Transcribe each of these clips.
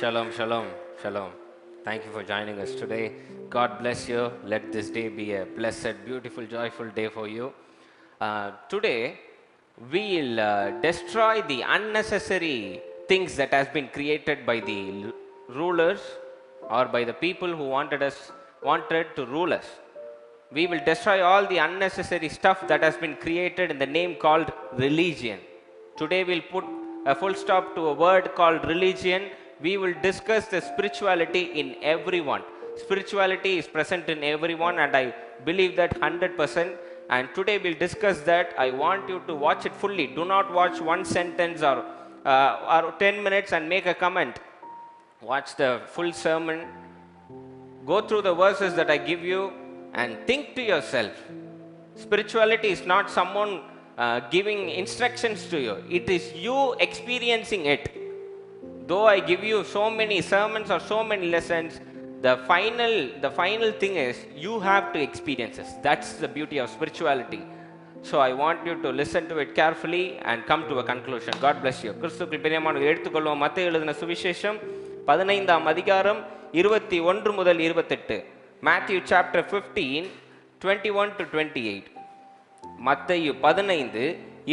Shalom, shalom, shalom. Thank you for joining us today. God bless you. Let this day be a blessed, beautiful, joyful day for you. Today, we'll destroy the unnecessary things that has been created by the rulers or by the people who wanted to rule us. We will destroy all the unnecessary stuff that has been created in the name called religion. Today we'll put a full stop to a word called religion. We will discuss the spirituality in everyone. Spirituality is present in everyone, and I believe that 100%. And today we'll discuss that. I want you to watch it fully. Do not watch one sentence or 10 minutes and make a comment. Watch the full sermon. Go through the verses that I give you and think to yourself. Spirituality is not someone giving instructions to you. It is you experiencing it. Though I give you so many sermons or so many lessons, the final thing is you have to experience this. That's the beauty of spirituality. So I want you to listen to it carefully and come to a conclusion. God bless you. கிறிஸ்துவுக்குள் பிரியமானவர்களே, எடுத்துக்கொள்வோம் மத்தேயு எழுதின சுவிசேஷம் 15ஆம் அதிகாரம் 21 முதல் 28. Matthew chapter 15, 21 to 28. மத்தேயு 15,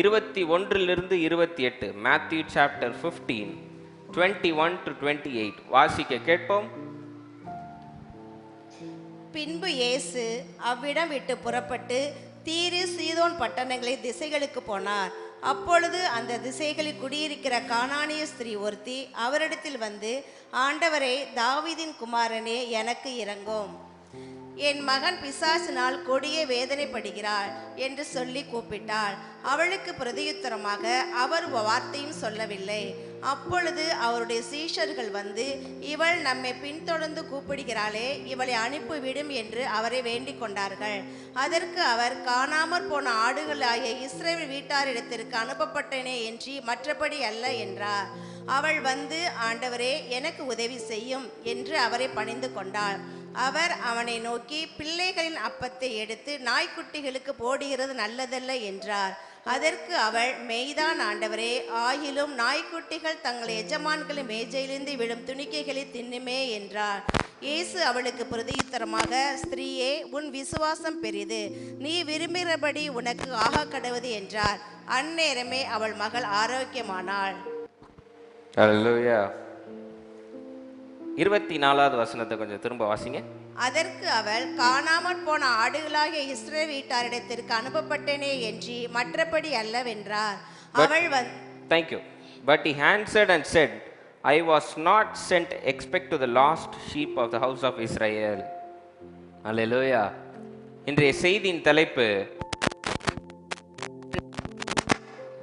21 28. Matthew chapter 15, 21 to 28. வாசிக்க கேட்போம். பின்பு இயேசு அவ்விடம் விட்டு புறப்பட்டு தீரு சீதோன் பட்டணங்களின் திசைகளுக்கு போனார். அப்பொழுது அந்த திசைகளில் குடியிருக்கிற கானானிய ஸ்திரீ ஒருத்தி அவரிடத்தில் வந்து, ஆண்டவரே, தாவீதின் குமாரனே, எனக்கு இரங்கும், என் மகன் பிசாசினால் கொடிய வேதனைப்படுகிறாள் என்று சொல்லி கூப்பிட்டாள். அவளுக்கு பிரதியுத்தரமாக அவர் வார்த்தையும் சொல்லவில்லை. அப்பொழுது அவருடைய சீஷர்கள் வந்து, இவள் நம்மை பின்தொடர்ந்து கூப்பிடுகிறாளே, இவளை அனுப்பிவிடும் என்று அவரை வேண்டிக் கொண்டார்கள். அதற்கு அவர், காணாமற் போன ஆடுகளாகிய இஸ்ரவேல் வீட்டாரிடத்திற்கு அனுப்பப்பட்டனே என்று மற்றபடி அல்ல என்றார். அவள் வந்து, ஆண்டவரே, எனக்கு உதவி செய்யும் என்று அவரை பணிந்து கொண்டாள். அவர் அவனை நோக்கி, பிள்ளைகளின் அப்பத்தை எடுத்து நாய்க்குட்டிகளுக்கு போடுகிறது நல்லதல்ல என்றார். அதற்கு அவள், மெய்தான் ஆண்டவரே, ஆகிலும் நாய்க்குட்டிகள் தங்கள் எஜமான்களின் மேஜையிலிருந்து விடும் துணிக்கைகளை தின்னுமே என்றார். இயேசு அவளுக்கு பிரதியுத்தரமாக, ஸ்திரீயே, உன் விசுவாசம் பெரிது, நீ விரும்புகிறபடி உனக்கு ஆக கடவுது என்றார். அந்நேரமே அவள் மகள் ஆரோக்கியமானாள். அல்லேலூயா. 24வது வசனத்தை கொஞ்சம் திரும்ப வாசிங்க. அதற்கு அவள், காணாமற் போன ஆடுகளாகிய இஸ்ரவேல் வீட்டாரிடத்திற்கு அனுப்பப்பட்டனே என்று மற்றபடி அல்லவென்றார். அவள் Thank you. But he answered and said, I was not sent except to the lost sheep of the house of Israel. Hallelujah. இன்றைய செய்தியின் தலைப்பு,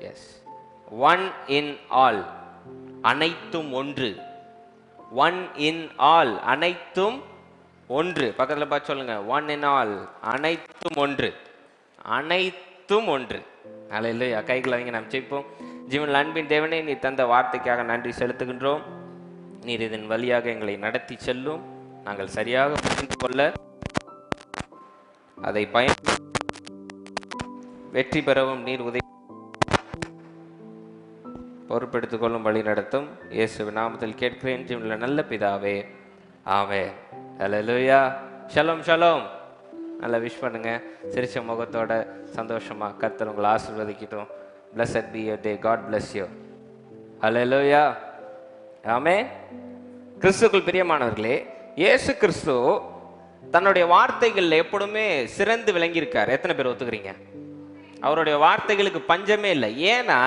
yes, one in all, அனைத்தும் ஒன்று. ஒன் இன் ஆல், அனைத்தும் ஒன்று. பக்கத்தில் பார்த்து சொல்லுங்க, ஒன் இன் ஆல், அனைத்தும் ஒன்று. அனைத்தும் ஒன்று. அல்லேலூயா. கைகளை வைங்க, நாம் ஜெபிப்போம். ஜீவனில் அன்பின் தேவனே, நீ தந்த வார்த்தைக்காக நன்றி செலுத்துகின்றோம். நீர் இதன் வழியாக எங்களை நடத்தி செல்லும். நாங்கள் சரியாக புரிந்து கொள்ள, அதை வெற்றி பெறவும் நீர் உதவி பொறுப்பெடுத்துக் கொள்ளும் வழி நடத்தும். இயேசுவின் நாமத்தில் கேட்கிறேன் ஜீவனில் நல்ல பிதாவே, ஆமென். அல்லேலூயா. ஷலோம் ஷலோம். நல்லா விஷ் பண்ணுங்க, சிரிச்ச முகத்தோட சந்தோஷமா. கர்த்தர் உங்களை ஆசீர்வதிக்கட்டும். Blessed be your day. God bless you. அல்லேலூயா. ஆமென். கிறிஸ்துவுக்குள் பிரியமானவர்களே, இயேசு கிறிஸ்து தன்னுடைய வார்த்தைகள் எப்பொழுதுமே சிறந்து விளங்கியிருக்கார். எத்தனை பேர் ஒத்துக்கிறீங்க? அவருடைய வார்த்தைகளுக்கு பஞ்சமே இல்லை. ஏன்னா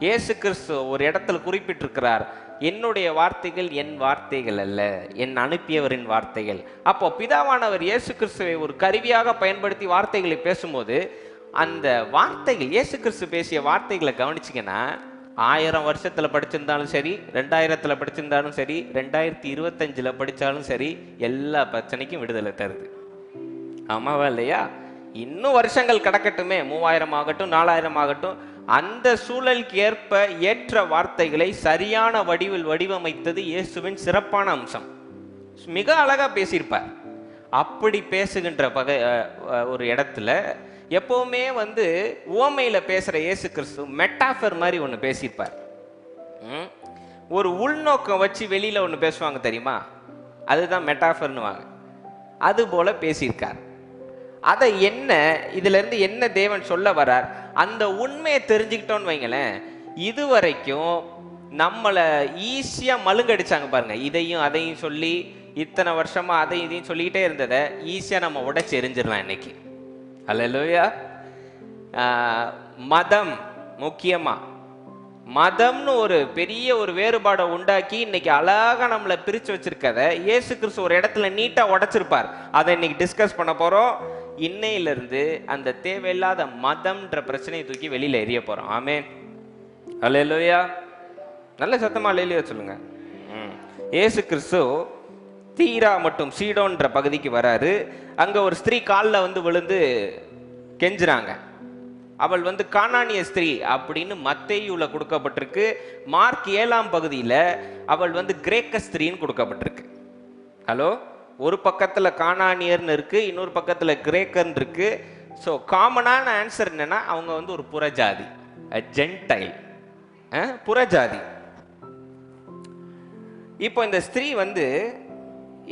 இயேசு கிறிஸ்து ஒரு இடத்துல குறிப்பிட்டிருக்கிறார், என்னுடைய வார்த்தைகள் என் வார்த்தைகள் அல்ல, என் அனுப்பியவரின் வார்த்தைகள். அப்போ பிதாவானவர் இயேசு கிறிஸ்துவை ஒரு கருவியாக பயன்படுத்தி வார்த்தைகளை பேசும்போது, அந்த வார்த்தைகள், இயேசு கிறிஸ்து பேசிய வார்த்தைகளை கவனிச்சிங்கன்னா, 1000 வருஷத்தில் படிச்சிருந்தாலும் சரி, 2000 படிச்சிருந்தாலும் சரி, 2025 படித்தாலும் சரி, எல்லா பிரச்சனைக்கும் விடுதலை தருது. ஆமாவா இல்லையா? இன்னும் வருஷங்கள் கடக்கட்டுமே, 3000 ஆகட்டும், 4000 ஆகட்டும், அந்த சூழலுக்கு ஏற்ப ஏற்ற வார்த்தைகளை சரியான வடிவில் வடிவமைத்தது இயேசுவின் சிறப்பான அம்சம். மிக அழகா பேசியிருப்பார். அப்படி பேசுகின்ற ஒரு இடத்துல எப்பவுமே உவமையில பேசுற இயேசு கிறிஸ்து மெட்டாஃபர் மாதிரி ஒன்று பேசியிருப்பார். ஒரு உள்நோக்கம் வச்சு வெளியில ஒன்று பேசுவாங்க தெரியுமா, அதுதான் மெட்டாஃபர்னுவாங்க. அது போல பேசியிருக்கார். அதை என்ன, இதுல இருந்து என்ன தேவன் சொல்ல வரார், அந்த உண்மையை தெரிஞ்சுக்கிட்டோன்னு வைங்களேன், இதுவரைக்கும் நம்மளை ஈஸியா மழுங்கடிச்சாங்க பாருங்க. இதையும் அதையும் சொல்லி இத்தனை வருஷமா அதையும் இதையும் சொல்லிக்கிட்டே இருந்ததை ஈஸியா நம்ம உடைச்சு எரிஞ்சிடலாம் இன்னைக்கு. அல்லேலூயா. மதம், முக்கியமா மதம்னு ஒரு பெரிய ஒரு வேறுபாடை உண்டாக்கி இன்னைக்கு அழகா நம்மளை பிரிச்சு வச்சிருக்கத இயேசு கிறிஸ்து ஒரு இடத்துல நீட்டா உடைச்சிருப்பார். அதை இன்னைக்கு டிஸ்கஸ் பண்ண போறோம். இன்னையிலிருந்து அந்த தேவையில்லாத மதம்ன்ற பிரச்சனையை தூக்கி வெளியில எரிய போறோம். ஆமென். அல்லேலூயா. நல்ல சத்தமா அல்லேலூயா சொல்லுங்க. இயேசு கிறிஸ்து தீரா மற்றும் சீடோன்ற பகுதிக்கு வராரு. அங்க ஒரு ஸ்திரீ காலில் வந்து விழுந்து கெஞ்சுறாங்க. அவள் வந்து கானானிய ஸ்திரீ அப்படின்னு மத்தேயுல கொடுக்கப்பட்டிருக்கு. மார்க் 7ஆம் பகுதியில அவள் வந்து கிரேக்க ஸ்திரீன்னு கொடுக்கப்பட்டிருக்கு. ஹலோ, ஒரு பக்கத்துல கானானியர்னு இருக்கு, இன்னொரு பக்கத்துல கிரேக்கர்னு இருக்கு. ஸோ காமனான ஆன்சர் என்னன்னா அவங்க வந்து ஒரு புறஜாதி, ஜென்டைல், புறஜாதி. இப்போ இந்த ஸ்திரீ வந்து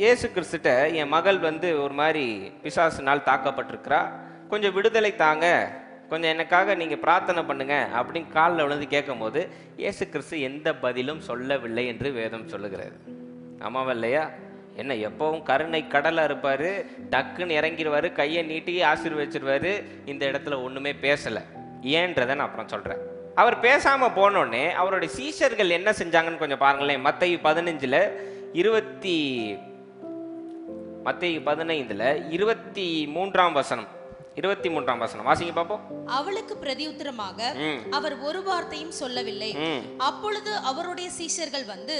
இயேசு கிறிஸ்துட்ட, என் மகள் வந்து ஒரு மாதிரி பிசாசுனால் தாக்கப்பட்டிருக்கிறா, கொஞ்சம் விடுதலை தாங்க, கொஞ்சம் எனக்காக நீங்கள் பிரார்த்தனை பண்ணுங்க அப்படின்னு காலில் விழுந்து கேட்கும் போது இயேசு கிறிஸ்து எந்த பதிலும் சொல்லவில்லை என்று வேதம் சொல்லுகிறது. ஆமாவா இல்லையா? என்ன, எப்பவும் கருணை கடலாக இருப்பார், டக்குன்னு இறங்கிடுவார், கையை நீட்டி ஆசீர்வதிச்சிருவார். இந்த இடத்துல ஒன்றுமே பேசலை. ஏன்றதை நான் அப்புறம் சொல்கிறேன். அவர் பேசாமல் போனோடனே அவருடைய சீஷர்கள் என்ன செஞ்சாங்கன்னு கொஞ்சம் பாருங்களேன். மத்தேயு 15ல் 23ஆம் வசனம், 23ஆம் வசனம் வாசிங்க பாப்போம். அவளுக்கு பிரதியுத்தரமாக அவர் ஒரு வார்த்தையும் சொல்லவில்லை. அப்பொழுது அவருடைய சீஷர்கள் வந்து,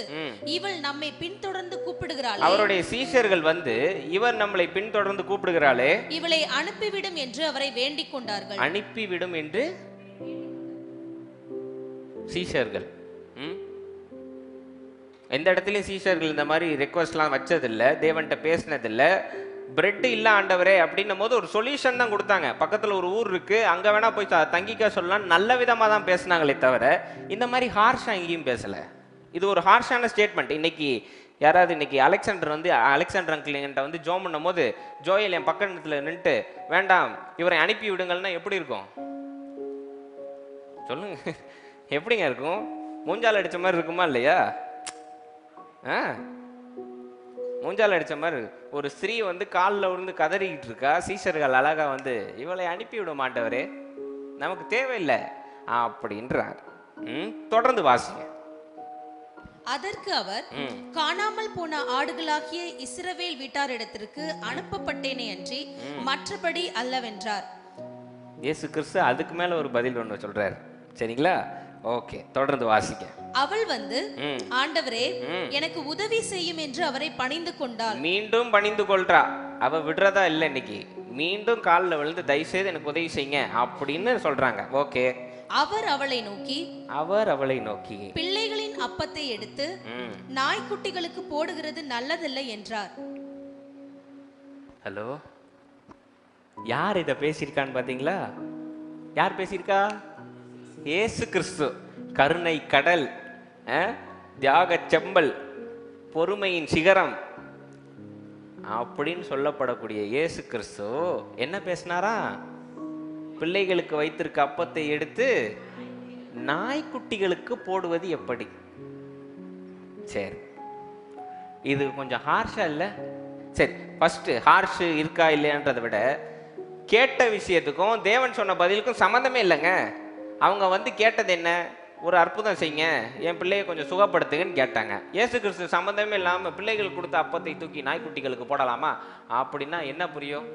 இவள் நம்மை பின்தொடர்ந்து கூப்பிடுகிறாளே, அவருடைய சீஷர்கள் வந்து இவர் நம்மளை பின்தொடர்ந்து கூப்பிடுகிறாளே, இவளை அனுப்பிவிடும் என்று அவரை வேண்டிக் கொண்டார்கள். அனுப்பிவிடும் என்று சீஷர்கள். எந்த இடத்துலையும் சீஷர்கள் இந்த மாதிரி ரெக்வஸ்ட்லாம் வச்சதில்லை, தேவன்கிட்ட பேசினதில்லை. பிரெட் இல்லை ஆண்டவரே அப்படின்னும் போது ஒரு சொல்யூஷன் தான் கொடுத்தாங்க. பக்கத்தில் ஒரு ஊர் இருக்கு, அங்கே வேணா போய் தங்கிக்க சொல்லலாம், நல்ல விதமாக தான் பேசினாங்களே தவிர இந்த மாதிரி ஹார்ஷாக எங்கேயும் பேசலை. இது ஒரு ஹார்ஷான ஸ்டேட்மெண்ட். இன்னைக்கு யாராவது இன்னைக்கு அலெக்சாண்டர் அங்கிள் என்கிட்ட வந்து ஜோம் பண்ணும் போது ஜோயல் என் பக்கத்தில் நின்றுட்டு வேண்டாம் இவரை அனுப்பி விடுங்கள்னா எப்படி இருக்கும் சொல்லுங்க? எப்படிங்க இருக்கும்? மூஞ்சால் அடித்த மாதிரி இருக்குமா இல்லையா? மூஞ்சால் அடித்த மாதிரி. ஒரு ஸ்திரீ வந்து காலில் விழுந்து கதறிக்கிட்டு இருக்கா, சீஷர்கள் அழகா வந்து இவளை அனுப்பி விட மாட்டவரே, நமக்கு தேவையில்லை அப்படின்றார். தொடர்ந்து வாசிங்க. அதற்கு அவர், காணாமல் போன ஆடுகளாகிய இஸ்ரவேல் வீட்டாரிடத்திற்கு அனுப்பப்பட்டேனே அன்றி மற்றபடி அல்லவென்றார். இயேசு கிறிஸ்து அதுக்கு மேல ஒரு பதில் ஒன்று சொல்றாரு. சரிங்களா? ஓகே, தொடர்ந்து வாசிக்க. அவள் வந்து, ஆண்டவரே எனக்கு உதவி செய்யும் என்று அவரை பணிந்து கொண்டாள். மீண்டும் பணிந்து கொள்றா. அவ விடுறதா இல்லை. இன்னைக்கு மீண்டும் காலில் விழுந்து தயவு செய்து எனக்கு உதவி செய்யுங்க அப்படின்னு சொல்றாங்க. ஓகே. அவர் அவளை நோக்கி பிள்ளைகளின் அப்பத்தை எடுத்து நாய்க்குட்டிகளுக்கு போடுகிறது நல்லதில்லை என்றார். ஹலோ, யார் இதை பேசியிருக்கான்னு பாத்தீங்களா? யார் பேசியிருக்கா? இயேசு கிறிஸ்து. கருணை கடல், தியாக செம்பல், பொறுமையின் சிகரம் அப்படின்னு சொல்லப்படக்கூடிய இயேசு கிறிஸ்து என்ன பேசினாரா? பிள்ளைகளுக்கு வைத்திருக்க அப்பத்தை எடுத்து நாய்க்குட்டிகளுக்கு போடுவது எப்படி? சரி, இது கொஞ்சம் ஹார்ஷா இல்லை? சரி, ஃபர்ஸ்ட் ஹார்ஷ் இருக்கா இல்லையான்றதை விட கேட்ட விஷயத்துக்கும் தேவன் சொன்ன பதிலுக்கும் சம்மந்தமே இல்லைங்க. அவங்க வந்து கேட்டது என்ன? ஒரு அற்புதம் செய்யுங்க, என் பிள்ளையை கொஞ்சம் சுகப்படுத்துங்கன்னு கேட்டாங்க. இயேசு கிறிஸ்து சம்மந்தமே இல்லாமல் பிள்ளைகள் கொடுத்த அப்பத்தை தூக்கி நாய்க்குட்டிகளுக்கு போடலாமா அப்படின்னா என்ன புரியும்?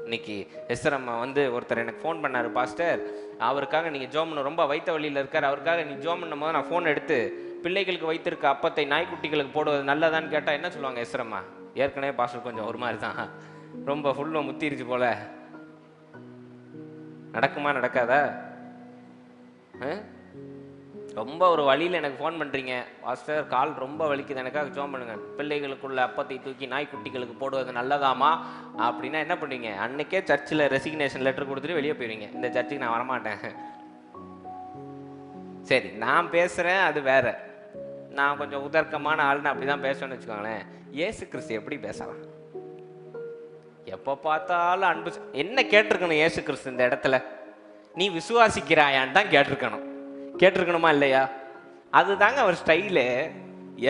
இன்னைக்கு எஸ்தரம்மா வந்து ஒருத்தர் எனக்கு ஃபோன் பண்ணார், பாஸ்டர் அவருக்காக நீங்கள் ஜோமன் ரொம்ப வைத்த வழியில் இருக்கார், அவருக்காக நீ ஜோம் பண்ணும் போது நான் ஃபோன் எடுத்து பிள்ளைகளுக்கு வைத்திருக்க அப்பத்தை நாய்க்குட்டிகளுக்கு போடுவது நல்லதான்னு கேட்டால் என்ன சொல்லுவாங்க எஸ்தரம்மா? ஏற்கனவே பாஸ்டர் கொஞ்சம் ஒரு மாதிரி தான், ரொம்ப ஃபுல்லாக முத்திருச்சு போல, நடக்குமா நடக்காதா? ரொம்ப ஒரு வழியில் எனக்கு ஃபோன் பண்ணுறீங்க, பாஸ்டர் கால் ரொம்ப வலிக்குது, எனக்காக ஜோம் பண்ணுங்க, பிள்ளைகளுக்குள்ள அப்பத்தை தூக்கி நாய்க்குட்டிகளுக்கு போடுவது நல்லதாமா அப்படின்னா என்ன பண்ணுவீங்க? அன்னைக்கே சர்ச்சில் ரெசிக்னேஷன் லெட்டர் கொடுத்துட்டு வெளியே போயிடுவீங்க, இந்த சர்ச்சுக்கு நான் வரமாட்டேன். சரி, நான் பேசுகிறேன் அது வேற. நான் கொஞ்சம் உதர்க்கமான ஆள்னு அப்படிதான் பேசணும்னு வச்சுக்கோங்களேன். இயேசு கிறிஸ்து எப்படி பேசலாம்? எப்போ பார்த்தாலும் அன்பு. என்ன கேட்டிருக்கணும் இயேசு கிறிஸ்து இந்த இடத்துல? நீ விசுவாசிக்கிறாயான்னு தான் கேட்டிருக்கணும். கேட்டிருக்கணுமா இல்லையா? அதுதாங்க அவர் ஸ்டைலு.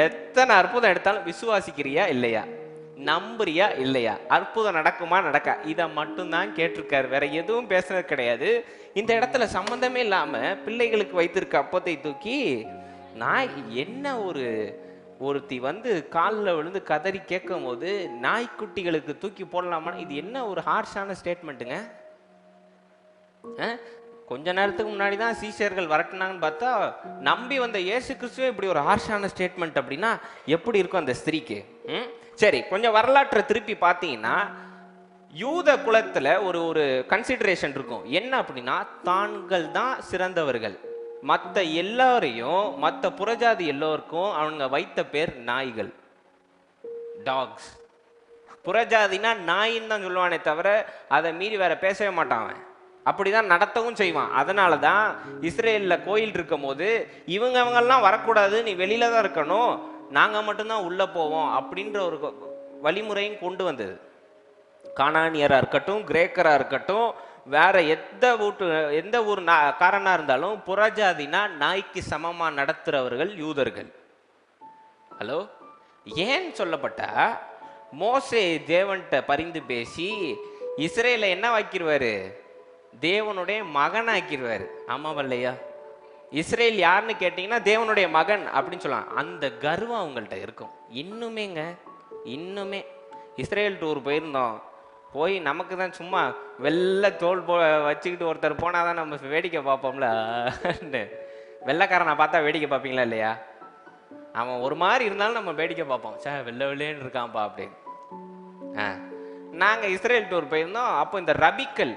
எத்தனை அற்புதம் எடுத்தாலும் விசுவாசிக்கிறியா இல்லையா, நம்புறியா இல்லையா, அற்புதம் நடக்குமா நடக்கா, இதை மட்டும்தான் கேட்டிருக்காரு. வேற எதுவும் பேசுறது கிடையாது. இந்த இடத்துல சம்பந்தமே இல்லாம பிள்ளைகளுக்கு வைத்திருக்க அப்பத்தை தூக்கி நாய், என்ன ஒருத்தி வந்து காலில் விழுந்து கதறி கேட்கும் போது நாய்க்குட்டிகளுக்கு தூக்கி போடலாமா? இது என்ன ஒரு ஹார்ஷான ஸ்டேட்மெண்ட்டுங்க. கொஞ்ச நேரத்துக்கு முன்னாடி தான் சீஷர்கள் வரட்டினாங்கன்னு பார்த்தா நம்பி வந்த இயேசு கிறிஸ்துவே இப்படி ஒரு ஹார்ஷான ஸ்டேட்மெண்ட் அப்படின்னா எப்படி இருக்கும் அந்த ஸ்திரீக்கு? சரி, கொஞ்சம் வரலாற்றை திருப்பி பார்த்தீங்கன்னா யூத குலத்துல ஒரு கன்சிடரேஷன் இருக்கும். என்ன அப்படின்னா, தாங்கள் தான் சிறந்தவர்கள், மற்ற எல்லாரையும், மற்ற புறஜாதி எல்லோருக்கும் அவங்க வைத்த பேர் நாய்கள், டாக்ஸ். புறஜாதினா நாயின்னு தான் சொல்லுவானே தவிர அதை மீறி வேற பேசவே மாட்டான். அப்படிதான் நடத்தவும் செய்வான். அதனால தான் இஸ்ரேலில் கோயில் இருக்கும் போது இவங்கெல்லாம் வரக்கூடாது, நீ வெளியில தான் இருக்கணும், நாங்கள் மட்டும்தான் உள்ள போவோம் அப்படின்ற ஒரு வழிமுறையும் கொண்டு வந்தது. கானானியராக இருக்கட்டும், கிரேக்கராக இருக்கட்டும், வேற எந்த ஊர் காரனா இருந்தாலும் புறஜாதினா நாய்க்கு சமமா நடத்துறவர்கள் யூதர்கள். ஹலோ, ஏன் சொல்லப்பட்டா மோசே தேவன்கிட்ட பரிந்து பேசி இஸ்ரேலை என்ன வாக்கிடுவாரு? தேவனுடைய மகன் ஆக்கிடுவாரு. ஆமாவல்லையா? இஸ்ரேல் யாருன்னு கேட்டீங்கன்னா தேவனுடைய மகன் அப்படின்னு சொல்லலாம். அந்த கர்வம் அவங்கள்ட்ட இருக்கும் இன்னுமேங்க. இன்னுமே இஸ்ரேல் டூர் போயிருந்தோம், போய் நமக்கு தான் சும்மா வெள்ளை தோல் வச்சுக்கிட்டு ஒருத்தர் போனால் தான் நம்ம வேடிக்கை பார்ப்போம்ல. வெள்ளைக்காரனை பார்த்தா வேடிக்கை பார்ப்பீங்களா இல்லையா? அவன் ஒரு மாதிரி இருந்தாலும் நம்ம வேடிக்கை பார்ப்போம், சார் வெள்ளை வெள்ளைன்னு இருக்கான்ப்பா அப்படின்னு. நாங்கள் இஸ்ரேல் டூர் போயிருந்தோம். அப்போ இந்த ரபிக்கல்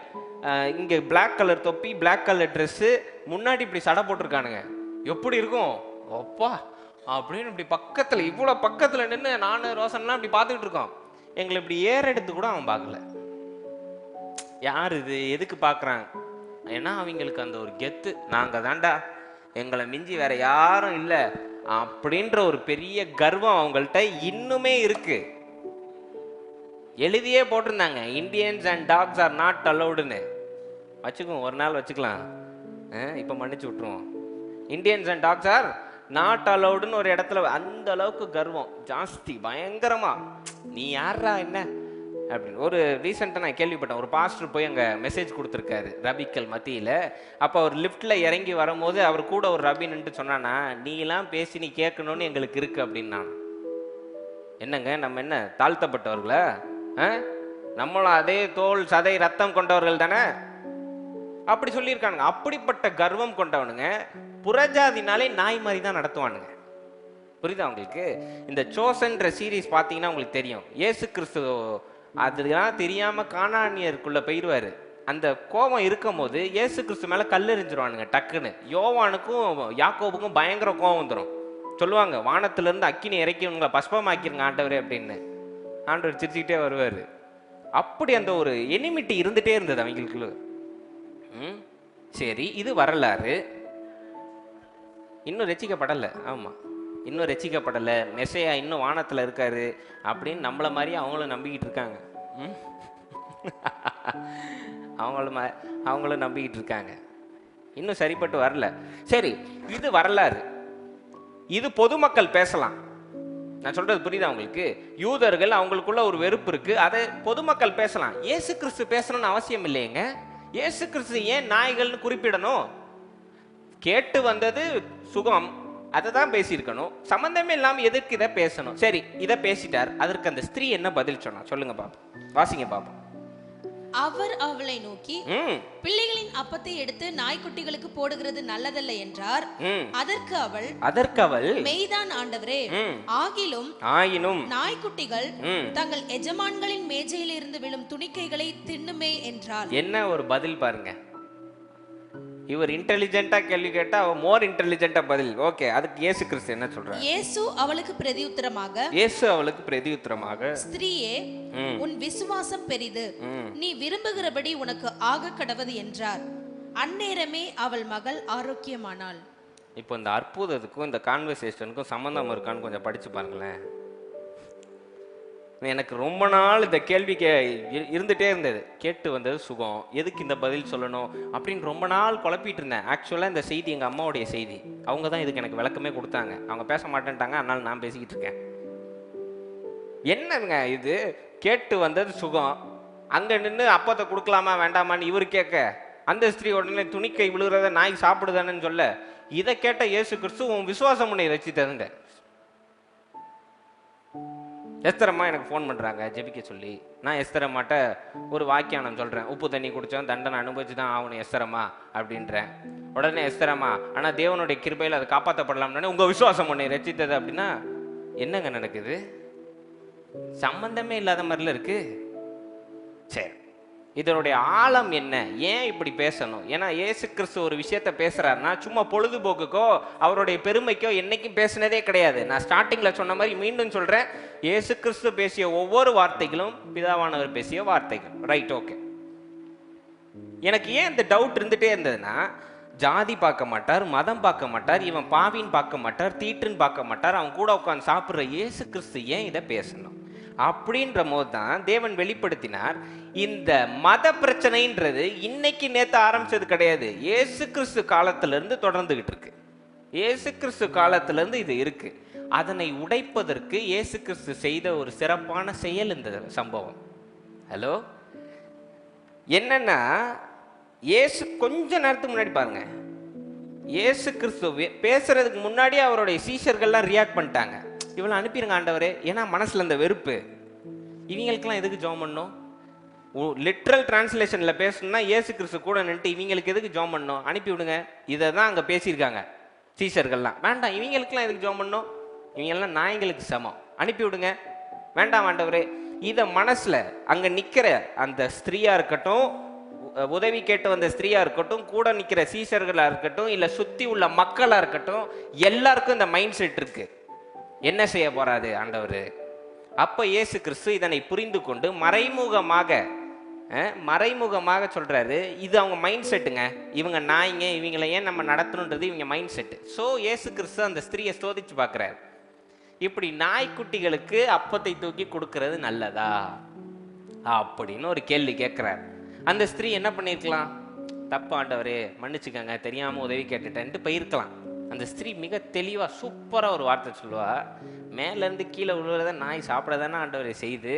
இங்கே பிளாக் கலர் தொப்பி, பிளாக் கலர் ட்ரெஸ்ஸு, முன்னாடி இப்படி சடை போட்டிருக்கானுங்க. எப்படி இருக்கும் அப்பா அப்படின்னு இப்படி பக்கத்தில், இவ்வளோ பக்கத்தில் நின்று நான் ரோசன்லாம் இப்படி பார்த்துக்கிட்டு இருக்கோம். எங்களை இப்படி ஏறெடுத்து கூட அவன் பார்க்கல. யார் இது, எதுக்கு பார்க்குறாங்க? ஏன்னா அவங்களுக்கு அந்த ஒரு கெத்து, நாங்கள் தாண்டா, எங்களை மிஞ்சி வேற யாரும் இல்லை அப்படின்ற ஒரு பெரிய கர்வம் அவங்கள்ட்ட இன்னுமே இருக்கு. எழுதியே போட்டிருந்தாங்க, Indians and dogs are not அலௌடுன்னு. வச்சுக்குவோம், ஒரு நாள் வச்சுக்கலாம், இப்போ மன்னிச்சு விட்டுருவோம். Indians and dogs are not அலௌடுன்னு ஒரு இடத்துல அந்த அளவுக்கு கர்வம் ஜாஸ்தி, பயங்கரமா. நீ யாரா என்ன அப்படின்னு. ஒரு ரீசெண்டாக நான் கேள்விப்பட்டேன், ஒரு பாஸ்டர் போய் அங்கே மெசேஜ் கொடுத்துருக்காரு ரபிக்கல் மத்தியில். அப்போ அவர் லிஃப்ட்டில் இறங்கி வரும்போது அவர் கூட ஒரு ரபி நின்று சொன்னானா, நீலாம் பேசி நீ கேட்கணும்னு எங்களுக்கு இருக்கு அப்படின்னு. நான் என்னங்க, நம்ம என்ன தாழ்த்தப்பட்டவர்களா? நம்மளும் அதே தோல் சதை ரத்தம் கொண்டவர்கள் தானே அப்படி சொல்லியிருக்கானுங்க. அப்படிப்பட்ட கர்வம் கொண்டவனுங்க புறஜாதினாலே நாய் மாதிரி தான் நடத்துவானுங்க. புரியுதா உங்களுக்கு? இந்த சோசன்ற சீரீஸ் பார்த்தீங்கன்னா உங்களுக்கு தெரியும், இயேசு கிறிஸ்து அதெல்லாம் தெரியாமல் கானானியருக்குள்ளே போயிடுவார். அந்த கோபம் இருக்கும் போது இயேசு கிறிஸ்து மேலே கல்லெறிஞ்சிருவானுங்க டக்குன்னு. யோவானுக்கும் யாக்கோபுக்கும் பயங்கர கோபம் வந்துடும். சொல்லுவாங்க, வானத்திலேருந்து அக்கினி இறக்கி உங்களை பஸ்பமாக்கிருங்க ஆண்டவரே அப்படின்னு. ஆண்டவர் சிரிச்சுக்கிட்டே வருவார். அப்படி அந்த ஒரு எனிமிட்டி இருந்துகிட்டே இருந்தது அவங்களுக்கு. சரி, இது வரலாறு. இன்னும் ரசிக்கப்படலை. ஆமாம், இன்னும் ரசிக்கப்படலை. மெசையா இன்னும் வானத்தில் இருக்காரு அப்படின்னு நம்மளை மாதிரி அவங்களும் நம்பிக்கிட்டு இருக்காங்க. அவங்களும் நம்பிக்கிட்டு இருக்காங்க. இன்னும் சரிப்பட்டு வரல. சரி, இது வரலாறு. இது பொதுமக்கள் பேசலாம். நான் சொல்றது புரியுதா உங்களுக்கு? யூதர்கள் அவங்களுக்குள்ள ஒரு வெறுப்பு இருக்கு, அதை பொதுமக்கள் பேசலாம். இயேசு கிறிஸ்து பேசணும்னு அவசியம் இல்லையேங்க. இயேசு கிறிஸ்து ஏன் நாய்கள்னு குறிப்பிடணும்? கேட்டு வந்தது சுகம், அதை தான் பேசியிருக்கணும். சம்பந்தமே இல்லாம எதற்கு இதை பேசணும்? சரி, இதை பேசிட்டார். அதற்கு அந்த ஸ்திரீ என்ன பதில் சொன்னா சொல்லுங்க பாப்போம், வாசிங்க பாப்போம். அவர் அவளை நோக்கி, பிள்ளைகளின் அப்பத்தை எடுத்து நாய்க்குட்டிகளுக்கு போடுகிறது நல்லதல்ல என்றார். அதற்கு அவள் மெய்தான் ஆண்டவரே, ஆகிலும் நாய்க்குட்டிகள் தங்கள் எஜமான்களின் மேஜையில் இருந்து விழும் துணிக்கைகளை தின்னுமே என்றார். என்ன ஒரு பதில் பாருங்க. இவர் இன்டெலிஜென்ட்டா கேள்வி கேட்டா அவ மோர் இன்டெலிஜென்ட்டா பதில். ஓகே, அதுக்கு இயேசு கிறிஸ்து என்ன சொல்றார்? இயேசு அவளுக்கு பிரதியுத்தரமாக, ஸ்திரீயே, உன் விசுவாசம் பெரிது, நீ விரும்புகிறபடி உனக்கு ஆக கடவது என்றார். அந்நேரமே அவள் மகள் ஆரோக்கியமானாள். இப்போ இந்த அற்புதத்துக்கும் இந்த கான்வர்சேஷனுக்கும் சம்மந்தம் இருக்கான்னு கொஞ்சம் படித்து பாருங்களேன். எனக்கு ரொம்ப நாள் இந்த கேள்வி இருந்துகிட்டே இருந்தது. கேட்டு வந்தது சுகம், எதுக்கு இந்த பதில் சொல்லணும் அப்படின்னு ரொம்ப நாள் குழப்பிட்டு இருந்தேன். ஆக்சுவலாக இந்த செய்தி எங்கள் அம்மாவுடைய செய்தி. அவங்க தான் இதுக்கு எனக்கு விளக்கமே கொடுத்தாங்க. அவங்க பேச மாட்டேன்ட்டாங்க, அதனால நான் பேசிக்கிட்டு இருக்கேன். என்னங்க இது, கேட்டு வந்தது சுகம், அங்கே நின்று அப்பத்தை கொடுக்கலாமா வேண்டாமான்னு இவர் கேட்க, அந்த ஸ்திரீ உடனே துணிக்கை விழுகிறத நாய் சாப்பிடுதானேன்னு சொல்ல, இதை கேட்ட இயேசு கிறிஸ்து உன் விசுவாசம் உன்னை ரட்சித்ததுங்க. எஸ்தரம்மா எனக்கு ஃபோன் பண்ணுறாங்க ஜெபிக்க சொல்லி. நான் எஸ்தரம்மாட்ட ஒரு வாக்கியானம் சொல்கிறேன், உப்பு தண்ணி குடித்தோம் தண்டனை அனுபவிச்சு தான் ஆகணும் எஸ்தரம்மா அப்படின்றேன். உடனே எஸ்தரம்மா ஆனால் தேவனுடைய கிருபையில் அதை காப்பாற்றப்படலாம்னு உங்கள் விசுவாசம் உன்னை ரட்சித்தது அப்படின்னா என்னங்க நடக்குது? சம்பந்தமே இல்லாத மாதிரில இருக்கு. சரி, இதனுடைய ஆழம் என்ன, ஏன் இப்படி பேசணும்? ஏன்னா இயேசு கிறிஸ்து ஒரு விஷயத்த பேசுறாருன்னா சும்மா பொழுதுபோக்குக்கோ அவருடைய பெருமைக்கோ என்னைக்கும் பேசினதே கிடையாது. நான் ஸ்டார்டிங்ல சொன்ன மாதிரி மீண்டும் சொல்றேன், இயேசு கிறிஸ்து பேசிய ஒவ்வொரு வார்த்தைகளும் பிதாவானவர் பேசிய வார்த்தைகள். Right, okay. எனக்கு ஏன் இந்த டவுட் இருந்துட்டே இருந்ததுன்னா, ஜாதி பார்க்க மாட்டார், மதம் பார்க்க மாட்டார், இவன் பாவின்னு பார்க்க மாட்டார், தீட்டுன்னு பார்க்க மாட்டார், அவன் கூட உட்காந்து சாப்பிட்ற இயேசு கிறிஸ்து ஏன் இதை பேசணும் அப்படின்ற போது தான் தேவன் வெளிப்படுத்தினார். இந்த மத பிரச்சனைன்றது இன்னைக்கு நேற்று ஆரம்பிச்சது கிடையாது. இயேசு கிறிஸ்து காலத்திலிருந்து தொடர்ந்துகிட்டு இருக்கு. இயேசு கிறிஸ்து காலத்திலிருந்து இது இருக்கு. அதனை உடைப்பதற்கு இயேசு கிறிஸ்து செய்த ஒரு சிறப்பான செயல் இந்த சம்பவம். ஹலோ, என்னன்னா இயேசு கொஞ்ச நேரத்துக்கு முன்னாடி பாருங்க, இயேசு கிறிஸ்து பேசுறதுக்கு முன்னாடியே அவருடைய சீஷர்கள்லாம் ரியாக்ட் பண்ணிட்டாங்க, இவளை அனுப்பிடுங்க ஆண்டவரே. ஏன்னா மனசுல இந்த வெறுப்பு, இவங்களுக்கெல்லாம் எதுக்கு ஜெபம் பண்ணணும்? லிட்ரல் டிரான்ஸ்லேஷன்ல பேசணும்னா இயேசு கிறிஸ்து கூட நின்று இவங்களுக்கு எதுக்கு ஜெபம் பண்ணணும், அனுப்பி விடுங்க. இதை தான் அங்கே பேசியிருக்காங்க சீஷர்கள்லாம். வேண்டாம், இவங்களுக்கெல்லாம் எதுக்கு ஜெபம் பண்ணணும், இவங்கெல்லாம் நாய்களுக்கு சமம், அனுப்பி விடுங்க, வேண்டாம் ஆண்டவரே. இதை மனசுல அங்க நிக்கிற அந்த ஸ்திரீயா இருக்கட்டும், உதவி கேட்டு வந்த ஸ்திரீயா இருக்கட்டும், கூட நிக்கிற சீஷர்களா இருக்கட்டும், இல்ல சுத்தி உள்ள மக்களா இருக்கட்டும், எல்லாருக்கும் இந்த மைண்ட் செட் இருக்கு, என்ன செய்ய போறாரு ஆண்டவர். அப்ப இயேசு கிறிஸ்து இதனை புரிந்து கொண்டு மறைமுகமாக சொல்றாரு, இது அவங்க மைண்ட் செட்டுங்க, இவங்க நாய்ங்க, இவங்களை ஏன் நம்ம நடத்தணுன்றது இவங்க மைண்ட் செட்டு. ஸோ இயேசு கிறிஸ்து அந்த ஸ்திரீயை சோதிச்சு பார்க்குறாரு, இப்படி நாய்க்குட்டிகளுக்கு அப்பத்தை தூக்கி கொடுக்கறது நல்லதா அப்படின்னு ஒரு கேள்வி கேட்குறாரு. அந்த ஸ்திரீ என்ன பண்ணியிருக்கலாம், தப்பு ஆண்டவரே மன்னிச்சுக்கங்க, தெரியாம உதவி கேட்டுட்டேன்ட்டு போயிருக்கலாம். அந்த ஸ்திரீ மிக தெளிவா சூப்பரா ஒரு வார்த்தை சொல்லுவா, மேலேருந்து கீழே விழுறத நாய் சாப்பிடதானே ஆண்டவரை செய்து